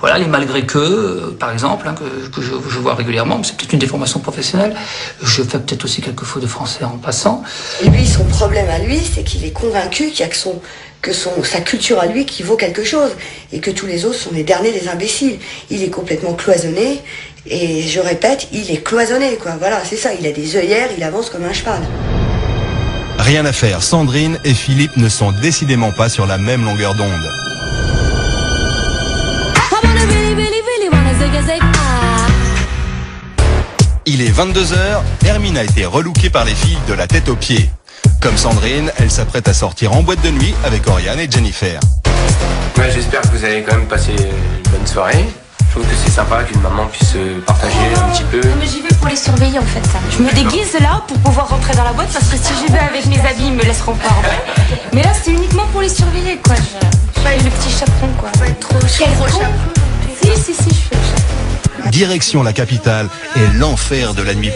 voilà, les malgré que, par exemple, hein, que je vois régulièrement, mais c'est peut-être une déformation professionnelle. Je fais peut-être aussi quelques fautes de français en passant. Et lui, son problème à lui, c'est qu'il est convaincu qu'il y a sa culture à lui qui vaut quelque chose, et que tous les autres sont les derniers des imbéciles. Il est complètement cloisonné, et je répète, il est cloisonné, quoi. Voilà, c'est ça, il a des œillères, il avance comme un cheval. Rien à faire, Sandrine et Philippe ne sont décidément pas sur la même longueur d'onde. Il est 22h, Hermine a été relookée par les filles de la tête aux pieds. Comme Sandrine, elle s'apprête à sortir en boîte de nuit avec Oriane et Jennifer. Ouais, j'espère que vous allez quand même passer une bonne soirée. Je trouve que c'est sympa qu'une maman puisse partager un petit peu. Mais j'y vais pour les surveiller en fait. Je me déguise là pour pouvoir rentrer dans la boîte parce que si j'y vais avec mes habits, ils me laisseront pas rentrer. Mais là, c'est uniquement pour les surveiller quoi. Je fais le petit chaperon quoi. Pas être trop chaperon. Si, je fais le chaperon. Direction la capitale et l'enfer de la nuit.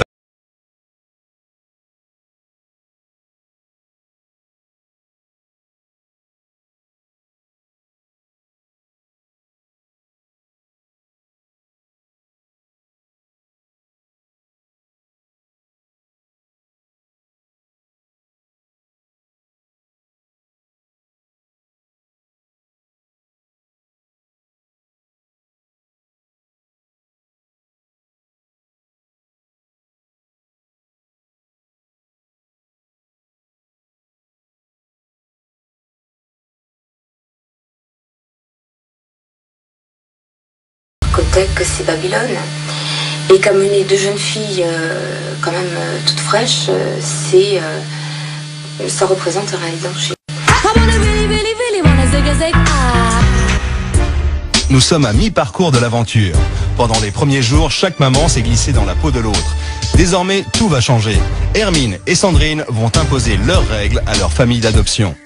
Que c'est Babylone. Et qu'amener 2 jeunes filles quand même toutes fraîches, ça représente un réel danger. Nous sommes à mi-parcours de l'aventure. Pendant les premiers jours, chaque maman s'est glissée dans la peau de l'autre. Désormais, tout va changer. Hermine et Sandrine vont imposer leurs règles à leur famille d'adoption.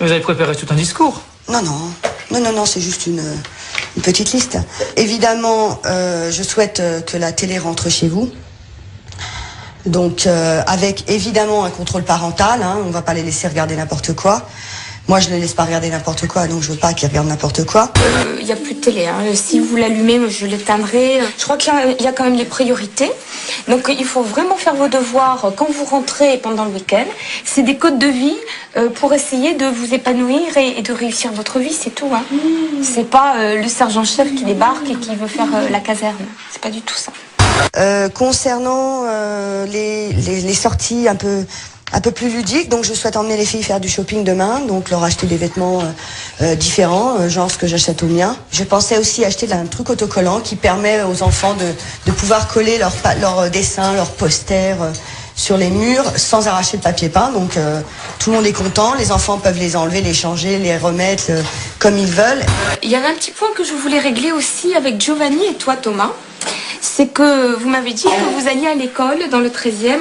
Vous avez préparé tout un discours? Non, c'est juste une petite liste. Évidemment, je souhaite que la télé rentre chez vous. Donc, avec évidemment un contrôle parental, hein, on va pas les laisser regarder n'importe quoi. Moi, je ne les laisse pas regarder n'importe quoi, donc je veux pas qu'ils regardent n'importe quoi. Il n'y a plus de télé, hein. Si vous l'allumez, je l'éteindrai. Je crois qu'il y a quand même des priorités. Donc, il faut vraiment faire vos devoirs quand vous rentrez pendant le week-end. C'est des codes de vie pour essayer de vous épanouir et de réussir votre vie, c'est tout. Hein. C'est pas le sergent-chef qui débarque et qui veut faire la caserne. C'est pas du tout ça. Concernant les sorties un peu plus ludique, donc je souhaite emmener les filles faire du shopping demain, donc leur acheter des vêtements différents, genre ce que j'achète au mien. Je pensais aussi acheter un truc autocollant qui permet aux enfants de pouvoir coller leurs dessins, leurs posters sur les murs sans arracher le papier peint, donc tout le monde est content, les enfants peuvent les enlever, les changer, les remettre comme ils veulent. Il y avait un petit point que je voulais régler aussi avec Giovanni et toi Thomas. C'est que vous m'avez dit que vous alliez à l'école dans le 13e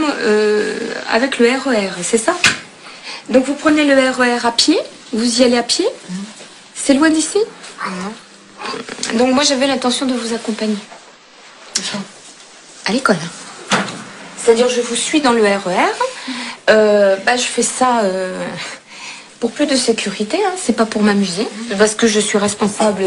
avec le RER, c'est ça? Donc vous prenez le RER à pied, vous y allez à pied? C'est loin d'ici? Non. Donc moi j'avais l'intention de vous accompagner. À l'école. C'est-à-dire je vous suis dans le RER, je fais ça pour plus de sécurité, hein. C'est pas pour m'amuser, parce que je suis responsable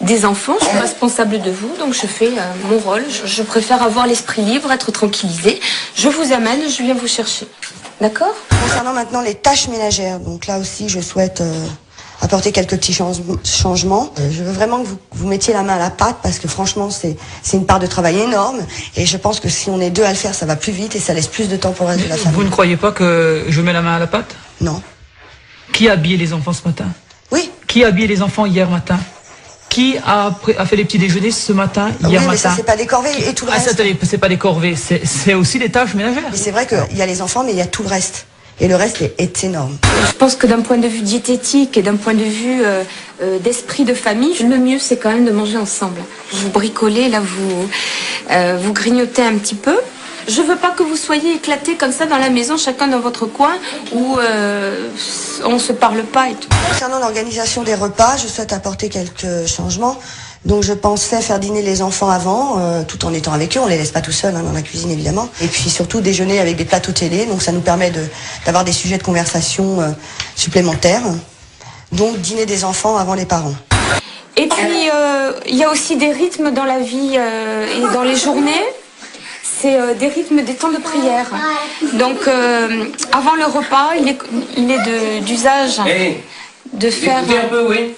des enfants, je suis responsable de vous, donc je fais mon rôle. Je préfère avoir l'esprit libre, être tranquillisée. Je vous amène, je viens vous chercher. D'accord? Concernant maintenant les tâches ménagères, donc là aussi je souhaite apporter quelques petits changements. Je veux vraiment que vous mettiez la main à la pâte parce que franchement c'est une part de travail énorme et je pense que si on est 2 à le faire ça va plus vite et ça laisse plus de temps pour le reste de la famille. Vous ne croyez pas que je mets la main à la pâte? Non. Qui a habillé les enfants ce matin? Oui. Qui a habillé les enfants hier matin? Qui a fait les petits déjeuners ce matin, hier mais matin? ça, c'est pas des corvées et tout le reste. C'est pas des corvées, c'est aussi des tâches ménagères. Mais c'est vrai qu'il y a les enfants, mais il y a tout le reste. Et le reste est énorme. Je pense que d'un point de vue diététique et d'un point de vue d'esprit de famille, le mieux c'est quand même de manger ensemble. Vous bricolez, là vous grignotez un petit peu. Je veux pas que vous soyez éclatés comme ça dans la maison, chacun dans votre coin, où on se parle pas et tout. Concernant l'organisation des repas, je souhaite apporter quelques changements. Donc je pensais faire dîner les enfants avant, tout en étant avec eux. On les laisse pas tout seuls dans la cuisine évidemment. Et puis surtout déjeuner avec des plateaux télé. Donc ça nous permet d'avoir des sujets de conversation supplémentaires. Donc dîner des enfants avant les parents. Et puis il y a aussi des rythmes dans la vie et dans les journées. C'est des rythmes des temps de prière. Donc avant le repas, il est d'usage de faire. Un peu, oui.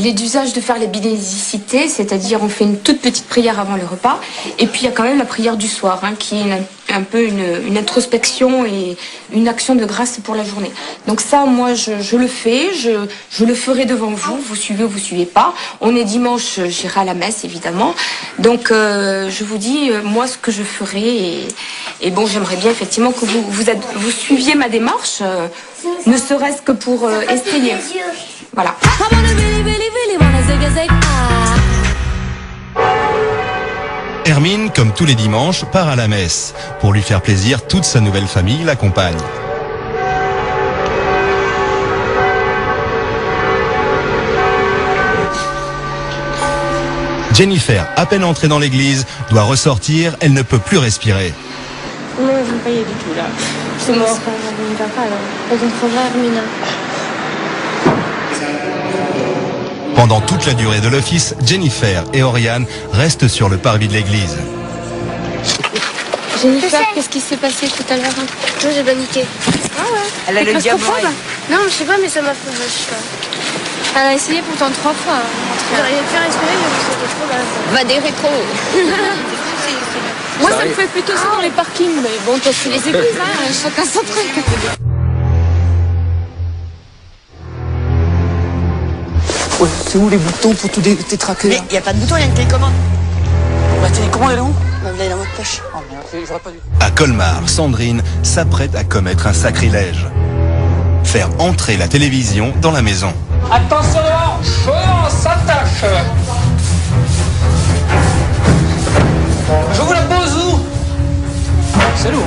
Il est d'usage de faire les bénédicités, c'est-à-dire on fait une toute petite prière avant le repas, et puis il y a quand même la prière du soir, qui est un peu une introspection et une action de grâce pour la journée. Donc ça, moi, je le fais, je le ferai devant vous, vous suivez ou vous suivez pas. On est dimanche, j'irai à la messe, évidemment. Donc je vous dis, moi, ce que je ferai, et bon, j'aimerais bien effectivement que vous suiviez ma démarche, ne serait-ce que pour essayer. Voilà. Hermine, comme tous les dimanches, part à la messe. Pour lui faire plaisir, toute sa nouvelle famille l'accompagne. Jennifer, à peine entrée dans l'église, doit ressortir, elle ne peut plus respirer. Non, je ne veux pas y aller du tout là. C'est mort. Je ne vais pas alors. On comprendra Hermine. Pendant toute la durée de l'office, Jennifer et Oriane restent sur le parvis de l'église. Jennifer, qu'est-ce qui s'est passé tout à l'heure? Moi, j'ai paniqué. Ah ouais. Elle a le diable. Non, je sais pas, mais ça m'a fait. Je sais pas. Elle a essayé pourtant 3 fois. J'arrivais de faire respirer, mais c'était trop mal. Va des rétros. Moi, ça me fait plutôt ça dans les parkings. Mais bon, toi, c'est les églises, chacun son truc. Ouais, c'est où les boutons pour tout détraquer? Mais il n'y a pas de bouton, il y a une télécommande. La télécommande, elle est où? Elle est dans votre poche. Oh merde, j'aurais pas dû. À Colmar, Sandrine s'apprête à commettre un sacrilège. Faire entrer la télévision dans la maison. Attention devant, on s'attache. Je vous la pose où? C'est lourd,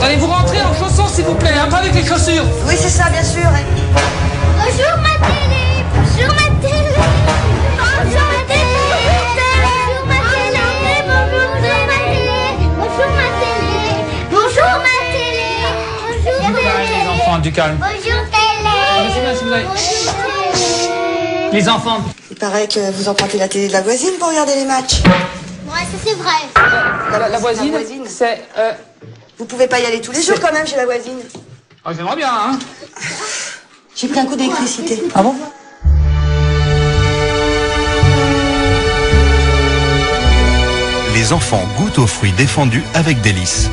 Allez, vous rentrez en chaussons, s'il vous plaît, pas avec les chaussures. Oui, c'est ça, bien sûr. Bonjour ma télé, bonjour ma télé, bonjour ma télé, bonjour ma télé, bonjour ma télé, bonjour ma télé, bonjour ma télé, bonjour ma télé. Les enfants, du calme. Bonjour télé. C'est bien si vous avez... Les enfants. Il paraît que vous empruntez la télé de la voisine pour regarder les matchs. Ouais, ça c'est vrai. La voisine, c'est... Vous pouvez pas y aller tous les jours quand même chez la voisine. Ah, j'aimerais bien, hein. J'ai pris un coup d'électricité. Ah bon? Les enfants goûtent aux fruits défendus avec délice.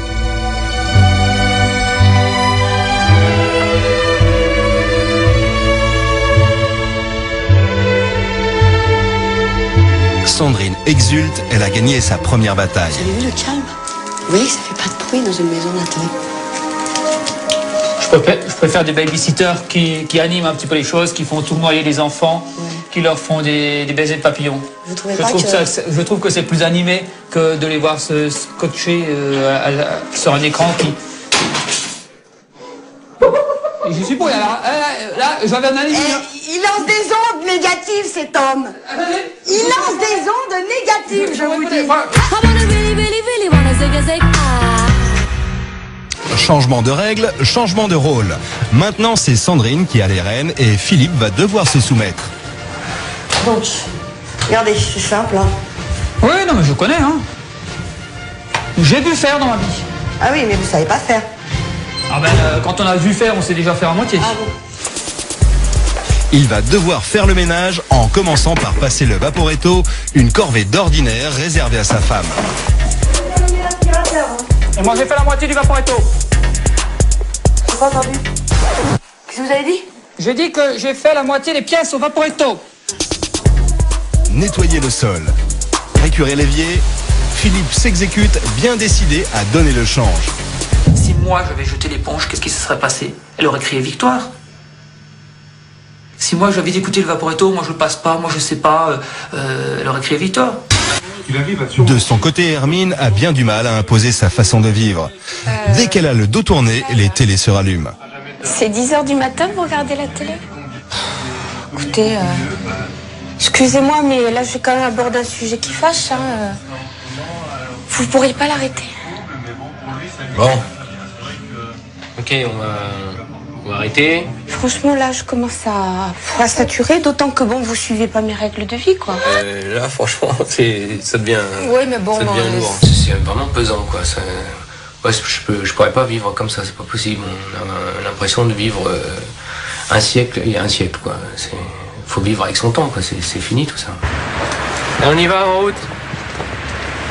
Sandrine exulte, elle a gagné sa première bataille. Vous avez vu le calme? Vous voyez que ça fait pas de bruit dans une maison d'intérêt. Je préfère des babysitters qui animent un petit peu les choses, qui font tournoyer les enfants, qui leur font des baisers de papillons. Vous trouvez pas que... Je trouve que c'est plus animé que de les voir se scotcher sur un écran qui... Et je suis pour, là, j'avais un avis. Il lance des ondes négatives, cet homme. Il lance des ondes négatives, je vous dis. Changement de règles, changement de rôle. Maintenant, c'est Sandrine qui a les rênes et Philippe va devoir se soumettre. Donc, regardez, c'est simple. Hein. Oui, non, mais je connais. Hein. J'ai vu faire dans ma vie. Ah oui, mais vous savez pas faire. Ah ben, quand on a vu faire, on sait déjà faire à moitié. Ah bon. Il va devoir faire le ménage en commençant par passer le Vaporetto, une corvée d'ordinaire réservée à sa femme. Et moi, j'ai fait la moitié du Vaporetto. J'ai pas entendu. Qu'est-ce que vous avez dit? Je dis que j'ai fait la moitié des pièces au Vaporetto. Nettoyer le sol, récurer l'évier, Philippe s'exécute, bien décidé à donner le change. Si moi j'avais jeté l'éponge, qu'est-ce qui se serait passé? Elle aurait crié victoire. Si moi j'avais dit écoutez le Vaporetto, moi je passe pas, moi je sais pas, elle aurait crié victoire. De son côté, Hermine a bien du mal à imposer sa façon de vivre. Dès qu'elle a le dos tourné, les télés se rallument. C'est 10h du matin, vous regardez la télé? Écoutez, excusez-moi, mais là je vais quand même aborder un sujet qui fâche. Hein. Vous pourriez pas l'arrêter? Bon. Ok, on va arrêter. Franchement, là, je commence à saturer, d'autant que bon, vous suivez pas mes règles de vie, quoi. Là, franchement, ça devient. Oui, mais bon. Ça devient lourd. C'est vraiment pesant, quoi. Ouais, je pourrais pas vivre comme ça, c'est pas possible. On a l'impression de vivre un siècle, il y a un siècle, quoi. Faut vivre avec son temps, quoi. C'est fini tout ça. Et on y va en route.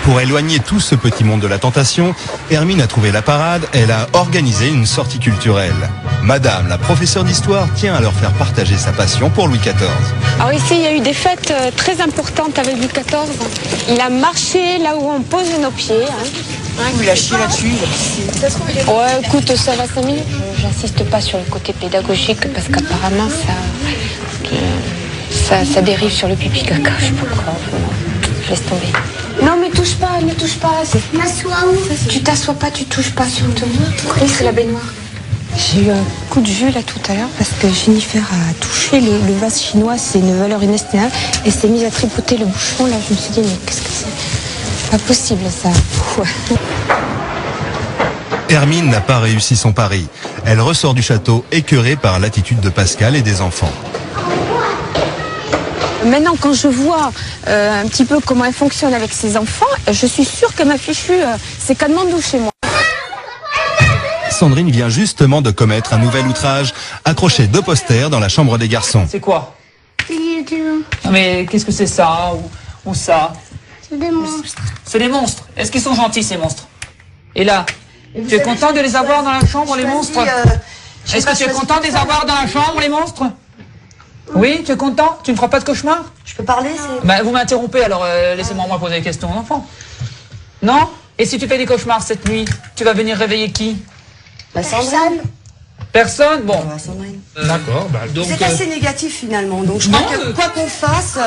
Pour éloigner tout ce petit monde de la tentation, Hermine a trouvé la parade, elle a organisé une sortie culturelle. Madame, la professeure d'histoire, tient à leur faire partager sa passion pour Louis XIV. Alors ici, il y a eu des fêtes très importantes avec Louis XIV. Il a marché là où on pose nos pieds. Il a chié là-dessus. Ouais, écoute, ça va 5 minutes. J'insiste pas sur le côté pédagogique parce qu'apparemment, ça dérive sur le pipi caca. Je sais pas quoi. Je laisse tomber. Non, mais touche pas, ne touche pas. M'assois où? Tu t'assois pas, tu touches pas surtout. Oui, c'est la baignoire. J'ai eu un coup de jus là tout à l'heure parce que Jennifer a touché le vase chinois, c'est une valeur inestimable, et s'est mise à tripoter le bouchon. Là, je me suis dit, mais qu'est-ce que c'est? Pas possible ça. Ouais. Hermine n'a pas réussi son pari. Elle ressort du château écœurée par l'attitude de Pascal et des enfants. Maintenant, quand je vois un petit peu comment elle fonctionne avec ses enfants, je suis sûre qu'elle m'a fichu ses Katmandou chez moi. Sandrine vient justement de commettre un nouvel outrage, accrocher 2 posters dans la chambre des garçons. C'est quoi? YouTube. Non mais qu'est-ce que c'est ça ou ça? C'est des monstres. C'est des monstres. Est-ce qu'ils sont gentils ces monstres? Et là, tu es content de les avoir dans la chambre, les monstres? Est-ce que tu es content de les avoir dans la chambre, les monstres? Oui, tu es content? Tu ne feras pas de cauchemar? Je peux parler? Bah, vous m'interrompez, alors laissez-moi moi poser des questions aux enfants. Non? Et si tu fais des cauchemars cette nuit, tu vas venir réveiller qui? Bah, Sandrine. Personne? Bon. Sandrine. D'accord, bah donc... C'est assez négatif finalement, donc je crois que quoi qu'on fasse,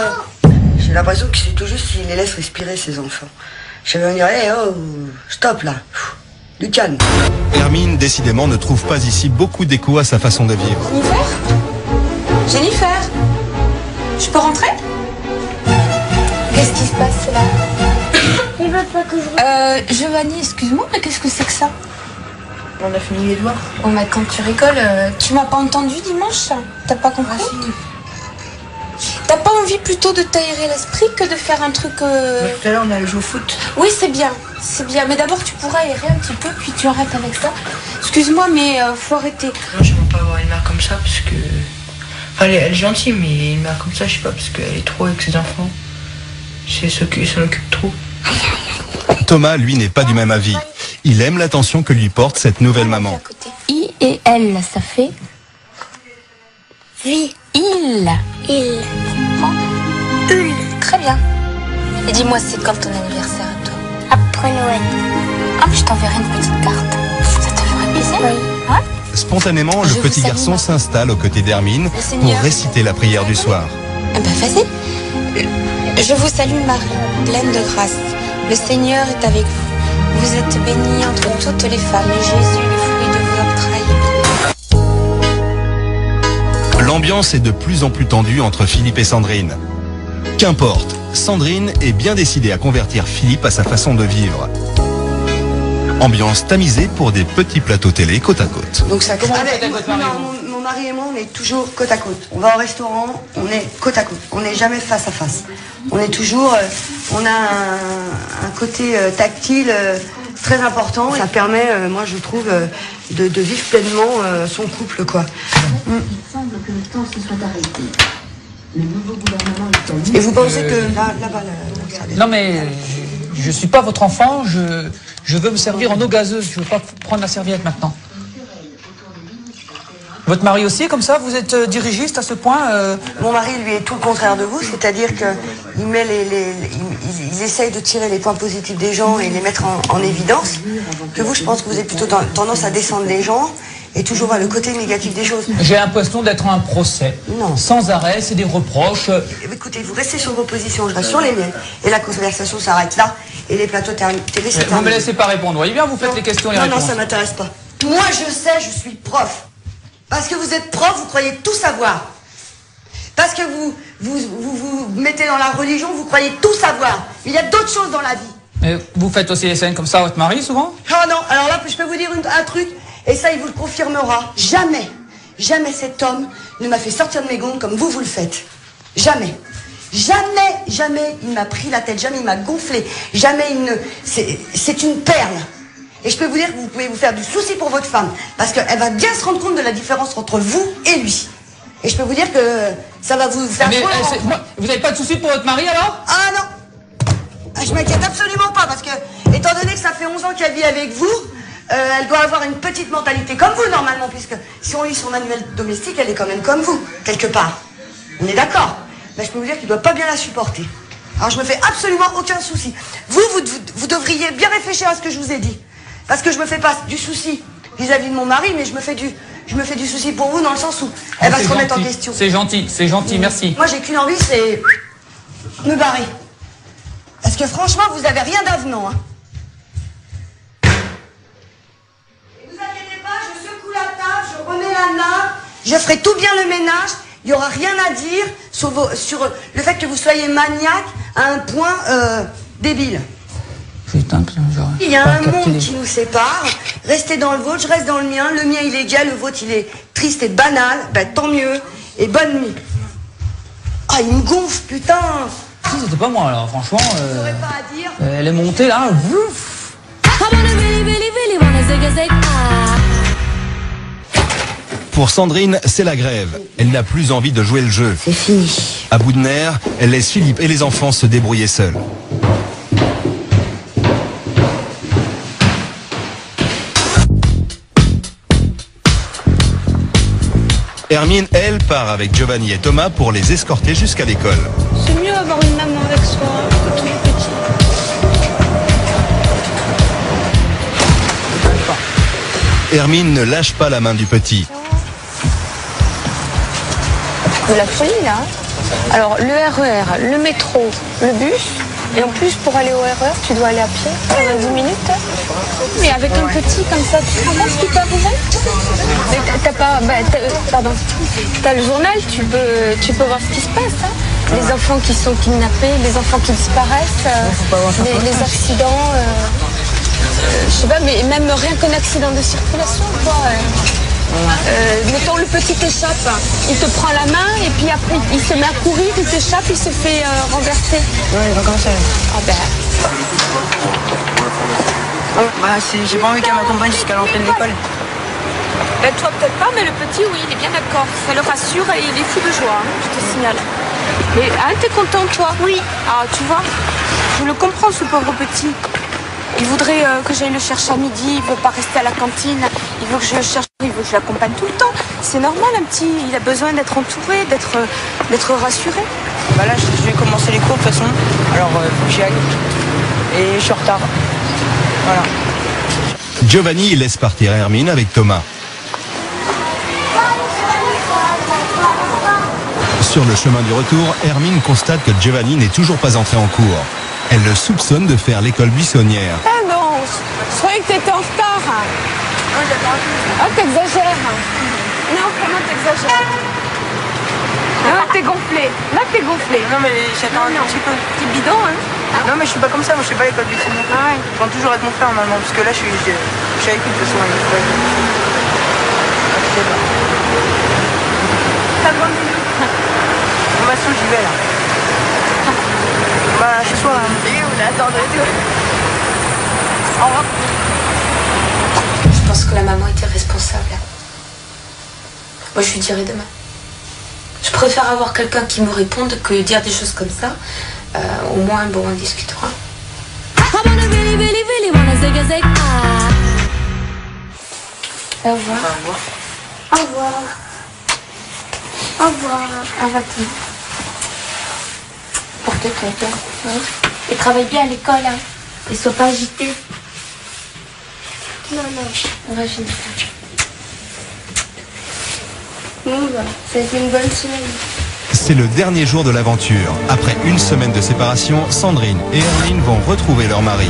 j'ai l'impression que c'est tout juste s'il les laisse respirer ces enfants. Je vais dire, hey, oh, stop là, du calme. Hermine, décidément, ne trouve pas ici beaucoup d'écho à sa façon de vivre. Jennifer, je peux rentrer? Qu'est-ce qui se passe là? Il veut pas que je... Giovanni, excuse-moi, mais qu'est-ce que c'est que ça? On a fini les devoirs. Oh, mais quand tu rigoles, tu m'as pas entendu dimanche? T'as pas compris? T'as pas envie plutôt de t'aérer l'esprit que de faire un truc... Tout à l'heure, on a joué au foot. Oui, c'est bien, mais d'abord tu pourras aérer un petit peu, puis tu arrêtes avec ça. Excuse-moi, mais faut arrêter. Non, j'aimerais pas avoir une mère comme ça, parce que... Enfin, elle est gentille, mais une mère comme ça, je sais pas, parce qu'elle est trop avec ses enfants. C'est ceux qui s'en occupent trop. Thomas, lui, n'est pas du même avis. Il aime l'attention que lui porte cette nouvelle maman. I et L, ça fait... Vie. Il. Il. Ul. Très bien. Et dis-moi, c'est quand ton anniversaire à toi? Après Noël. Ah, mais je t'enverrai une petite carte. Ça te ferait plaisir? Oui. Ouais. Spontanément, le petit garçon s'installe aux côtés d'hermine pour réciter la prière du soir. Eh ben, vas-y. Je vous salue Marie, pleine de grâce. Le Seigneur est avec vous. Vous êtes bénie entre toutes les femmes, et Jésus, le fruit de vos entrailles, est béni. L'ambiance est de plus en plus tendue entre Philippe et Sandrine. Qu'importe, Sandrine est bien décidée à convertir Philippe à sa façon de vivre. Ambiance tamisée pour des petits plateaux télé côte à côte. Donc ça commence avec mon mari et moi, on est toujours côte à côte. On va au restaurant, on est côte à côte. On n'est jamais face à face. On est toujours, on a un côté tactile très important. Ça permet, moi je trouve, de vivre pleinement son couple, quoi. Il semble que le temps se soit arrêté. Le nouveau gouvernement italien... Et vous pensez que là-bas, Non mais je suis pas votre enfant, je veux me servir en eau gazeuse, je veux pas prendre la serviette maintenant. Votre mari aussi, comme ça, vous êtes dirigiste à ce point Mon mari, lui, est tout le contraire de vous, c'est-à-dire qu'il met il essaye de tirer les points positifs des gens et les mettre en évidence. Que vous, je pense que vous avez plutôt tendance à descendre les gens et toujours voir le côté négatif des choses. J'ai l'impression d'être un procès. Non. Sans arrêt, c'est des reproches. Écoutez, vous restez sur vos positions, je reste sur les miennes. Et la conversation s'arrête là. Et les plateaux télé, c'est terminé. Vous me laissez pas répondre. Voyez bien, vous faites les questions et les réponses. Non, ça m'intéresse pas. Moi, je sais, je suis prof. Parce que vous êtes prof, vous croyez tout savoir. Parce que vous mettez dans la religion, vous croyez tout savoir. Il y a d'autres choses dans la vie. Mais vous faites aussi les scènes comme ça à votre mari, souvent? Oh non, alors là, je peux vous dire un truc, et ça, il vous le confirmera. Jamais, jamais cet homme ne m'a fait sortir de mes gonds comme vous le faites. Jamais. Jamais, jamais il m'a pris la tête, jamais il m'a gonflé, jamais il ne... C'est une perle. Et je peux vous dire que vous pouvez vous faire du souci pour votre femme, parce qu'elle va bien se rendre compte de la différence entre vous et lui. Et je peux vous dire que ça va vous faire... Mais vous n'avez pas de souci pour votre mari alors? Ah non, je m'inquiète absolument pas, parce que, étant donné que ça fait 11 ans qu'elle vit avec vous, elle doit avoir une petite mentalité comme vous normalement, puisque si on lit son manuel domestique, elle est quand même comme vous, quelque part. On est d'accord? Mais je peux vous dire qu'il ne doit pas bien la supporter. Alors je me fais absolument aucun souci. Vous devriez bien réfléchir à ce que je vous ai dit. Parce que je me fais pas du souci vis-à-vis de mon mari, mais je me fais du souci pour vous dans le sens où elle va se remettre en question. C'est gentil, merci. Moi j'ai qu'une envie, c'est me barrer. Parce que franchement, vous avez rien d'avenant. Hein. Et vous inquiétez pas, je secoue la table, je remets la nappe, je ferai tout bien le ménage. Il n'y aura rien à dire sur le fait que vous soyez maniaque à un point débile. Il y a un monde qui nous sépare. Restez dans le vôtre, je reste dans le mien. Le mien il est gay, le vôtre il est triste et banal. Ben tant mieux. Et bonne nuit. Ah il me gonfle, putain. Si c'était pas moi alors, franchement. Pas à dire. Elle est montée là. Pour Sandrine, c'est la grève. Elle n'a plus envie de jouer le jeu. C'est fini. À bout de nerfs, elle laisse Philippe et les enfants se débrouiller seuls. Hermine, elle, part avec Giovanni et Thomas pour les escorter jusqu'à l'école. C'est mieux avoir une maman avec soi que tous les petits. Hermine ne lâche pas la main du petit. De la folie là. Alors le RER, le métro, le bus, et en plus pour aller au RER, tu dois aller à pied pendant 10 minutes. Mais avec un petit comme ça, tu comprends ce qui peut arriver? Mais t'as pas, pardon, t'as le journal, tu peux voir ce qui se passe. Hein. Les enfants qui sont kidnappés, les enfants qui disparaissent, les accidents. Je sais pas, mais même rien qu'un accident de circulation, quoi. Mettons le petit t'échappe, il te prend la main et puis après il se met à courir, il t'échappe, il se fait renverser. Ouais, il va comme ça. Ah ben. J'ai pas envie qu'elle m'accompagne jusqu'à l'entrée de l'école. Ben toi peut-être pas, mais le petit oui, il est bien d'accord. Ça le rassure et il est fou de joie, hein, je te signale. Mais t'es content toi? Oui. Ah tu vois, je le comprends ce pauvre petit. Il voudrait que j'aille le chercher à midi, il veut pas rester à la cantine, il veut que je le cherche, il veut que je l'accompagne tout le temps. C'est normal un petit, il a besoin d'être entouré, d'être rassuré. Bah là je vais commencer les cours de toute façon, alors faut que j'y aille. Et je suis en retard. Voilà. Giovanni laisse partir Hermine avec Thomas. Sur le chemin du retour, Hermine constate que Giovanni n'est toujours pas entré en cours. Elle le soupçonne de faire l'école buissonnière. Ah non, je croyais que t'étais en retard. Ah, t'exagères. Non, comment t'exagères? Là, t'es gonflé. Non mais j'attends un petit peu. Petit bidon, hein? Non mais je suis pas comme ça, moi je suis pas à l'école buissonnière. Ah ouais. Je prends toujours avec mon frère normalement, parce que là je suis avec lui de toute façon. T'as grandi où? De toute façon j'y vais là. Bah ce soir. Au revoir. Je pense que la maman était responsable. Moi je lui dirai demain. Je préfère avoir quelqu'un qui me réponde que dire des choses comme ça. Au moins, bon, on discutera. Au revoir. Au revoir. Ah, revoir. Au revoir. Au revoir. Porte-toi bien. Hein? Et travaille bien à l'école. Hein? Et sois pas agité. Non. On va finir. Bon, bah, ça a été une bonne semaine. C'est le dernier jour de l'aventure. Après une semaine de séparation, Sandrine et Hermine vont retrouver leur mari.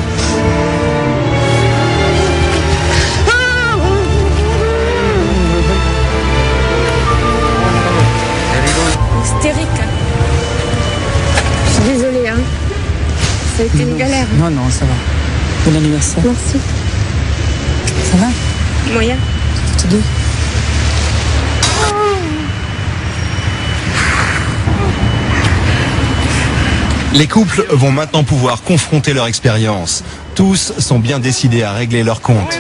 Hystérique. Je suis désolée, hein. Ça a été une galère. Non, ça va. Bon anniversaire. Merci. Ça va? Moyen. Tout doux. Les couples vont maintenant pouvoir confronter leur expérience. Tous sont bien décidés à régler leur compte.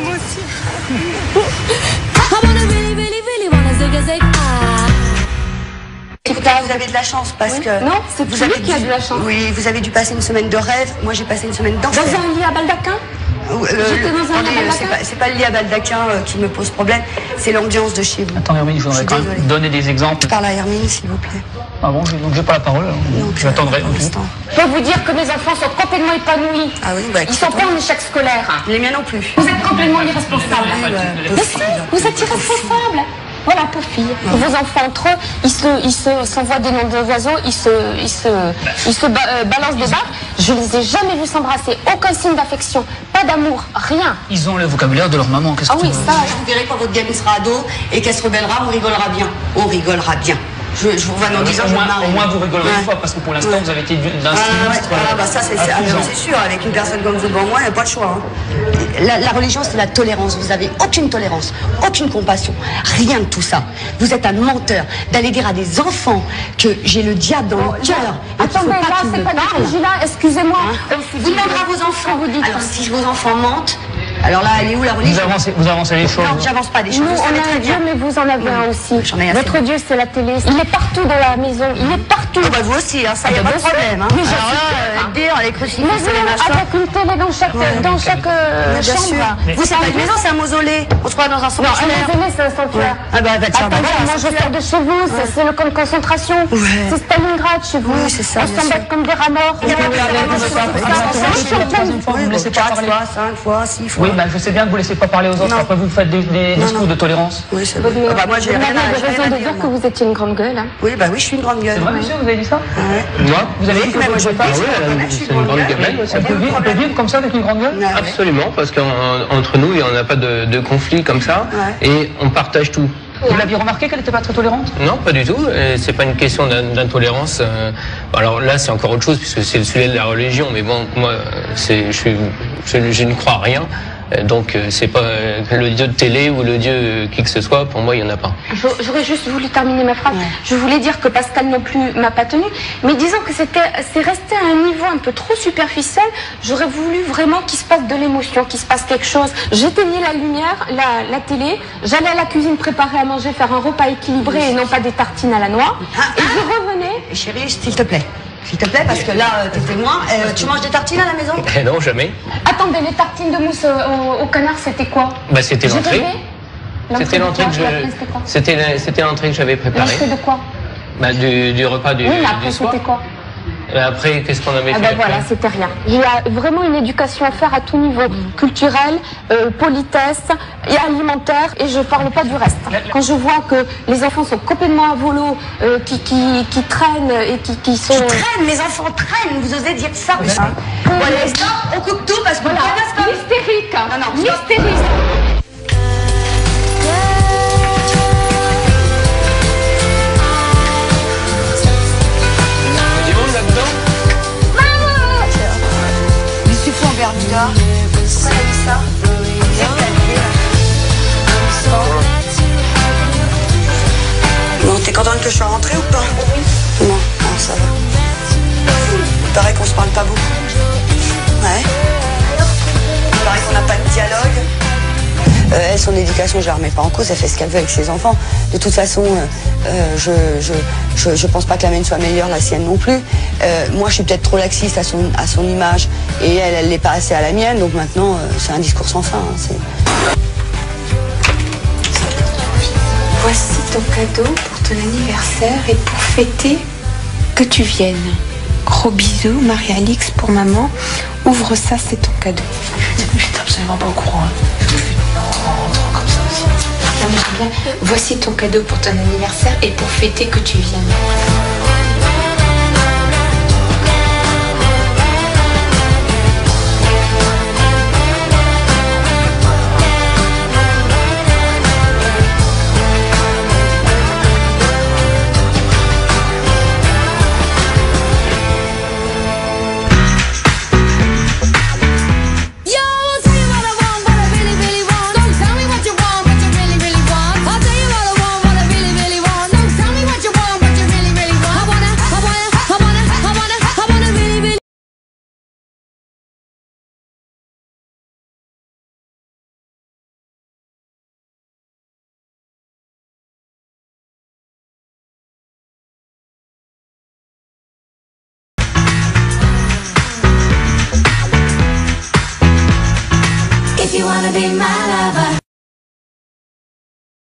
Vous avez de la chance parce que... Non, c'est vous lui avez qui a de la chance. Oui, vous avez dû passer une semaine de rêve. Moi, j'ai passé une semaine d'enfer. Dans un lit à baldaquin. J'étais dans un lit à baldaquin. C'est pas le lit à baldaquin qui me pose problème, c'est l'ambiance de chez vous. Attends, Hermine, je voudrais quand même donner des exemples. Je parle à Hermine, s'il vous plaît. Ah bon, donc j'ai pas la parole. J'attendrai. Je peux vous dire que mes enfants sont complètement épanouis. Ah oui, bah, ils sont pas en échec scolaire. Les miens non plus. Vous êtes complètement irresponsables. Mais si, vous êtes irresponsables. Voilà, pauvre fille. Vos enfants entre eux, ils s'envoient des noms d'oiseaux, ils se balancent des barres. Je les ai jamais vus s'embrasser. Aucun signe d'affection, pas d'amour, rien. Ils ont le vocabulaire de leur maman. Ah oui, ça, vous verrez quand votre gamine sera ado et qu'elle se rebellera, on rigolera bien. On rigolera bien. Je vous vois dans 10 ans, au moins vous rigolerez une fois, parce que pour l'instant vous avez été d'un sinistre. Bah ça c'est sûr, avec une personne comme vous devant moi, il n'y a pas de choix. Hein. La religion c'est la tolérance, vous n'avez aucune tolérance, aucune compassion, rien de tout ça. Vous êtes un menteur, d'aller dire à des enfants que j'ai le diable dans le cœur. Attendez, là c'est pas de là, excusez-moi. Vous demanderez à vos enfants, vous dites. Alors si vos enfants mentent, alors là, elle est où la religion? Vous avancez les choses. Non, j'avance pas des choses. Nous, on a un Dieu, mais vous en avez un aussi. Votre Dieu, c'est la télé. Il est partout dans la maison. Il est partout. Oh, bah vous aussi, hein, ça y a pas de problème. Hein. Mais alors là, dire les crucifix, les machins. Avec une télé dans chaque chambre. Vous, c'est pas une maison, c'est un mausolée. On se croit dans un sanctuaire. Non, un mausolée, c'est un sanctuaire. Ah bah, attendez, moi, je sors de chez vous. C'est le camp de concentration. C'est Stalingrad chez vous. Oui, c'est ça. On s'embête comme des rats morts. Vous me laissez pas parler. 5 fois, 6 fois. Oui, bah je sais bien que vous laissez pas parler aux autres. Après vous faites des discours de tolérance. Oui, c'est vrai. Bah moi j'ai rien à raison de dire que vous étiez une grande gueule. Oui, bah oui, je suis une grande gueule. C'est vrai, monsieur, vous avez dit ça? Moi? Vous avez dit que moi je pas. C'est une grande gueule. On peut vivre comme ça avec une grande gueule? Absolument, parce qu'entre nous, il n'y en a pas de conflit comme ça, et on partage tout. Vous l'aviez remarqué qu'elle n'était pas très tolérante? Non, pas du tout. C'est pas une question d'intolérance. Alors là, c'est encore autre chose puisque c'est le sujet de la religion. Mais bon, moi, je ne crois à rien. Donc c'est pas le dieu de télé ou le dieu qui que ce soit. Pour moi, il y en a pas. J'aurais juste voulu terminer ma phrase. Je voulais dire que Pascal non plus m'a pas tenu, mais disons que c'est resté à un niveau un peu trop superficiel. J'aurais voulu vraiment qu'il se passe de l'émotion, qu'il se passe quelque chose. J'éteignais la lumière, la télé. J'allais à la cuisine préparer à manger, faire un repas équilibré et non pas des tartines à la noix. Et je revenais. Chérie, s'il te plaît. S'il te plaît, parce que là, t'es témoin. Tu manges des tartines à la maison? Non, jamais. Attendez, les tartines de mousse au canard, c'était quoi? Bah, c'était l'entrée. C'était l'entrée C'était l'entrée que j'avais préparée. L'entrée de quoi? Bah, du repas du après, soir. c'était quoi? Après, qu'est-ce qu'on avait fait? Ben voilà, c'était rien. Il y a vraiment une éducation à faire à tout niveau, culturel, politesse et alimentaire, et je parle pas du reste. Quand je vois que les enfants sont complètement à volo, qui traînent et qui sont... Qui traînent, mes enfants traînent, vous osez dire ça? Bon, allez, stop, on coupe tout parce qu'on voilà. Hystérique. Non, hystérique. Pourquoi elle a dit ça? Bon, t'es contente que je sois rentrée ou pas? Oui. Non, ça va. Il paraît qu'on se parle pas beaucoup. Ouais. Il paraît qu'on n'a pas de dialogue. Elle, son éducation, je la remets pas en cause, elle fait ce qu'elle veut avec ses enfants. De toute façon, je pense pas que la mienne soit meilleure, la sienne non plus. Moi, je suis peut-être trop laxiste à son image, et elle l'est pas assez à la mienne, donc maintenant, c'est un discours sans fin. Hein, Voici ton cadeau pour ton anniversaire et pour fêter que tu viennes. Gros bisous, Marie-Alix pour maman. Ouvre ça, c'est ton cadeau. J'étais absolument pas au courant. En rentrant comme ça aussi. Non, mais j'aime bien. Voici ton cadeau pour ton anniversaire et pour fêter que tu viennes. If you wanna be my lover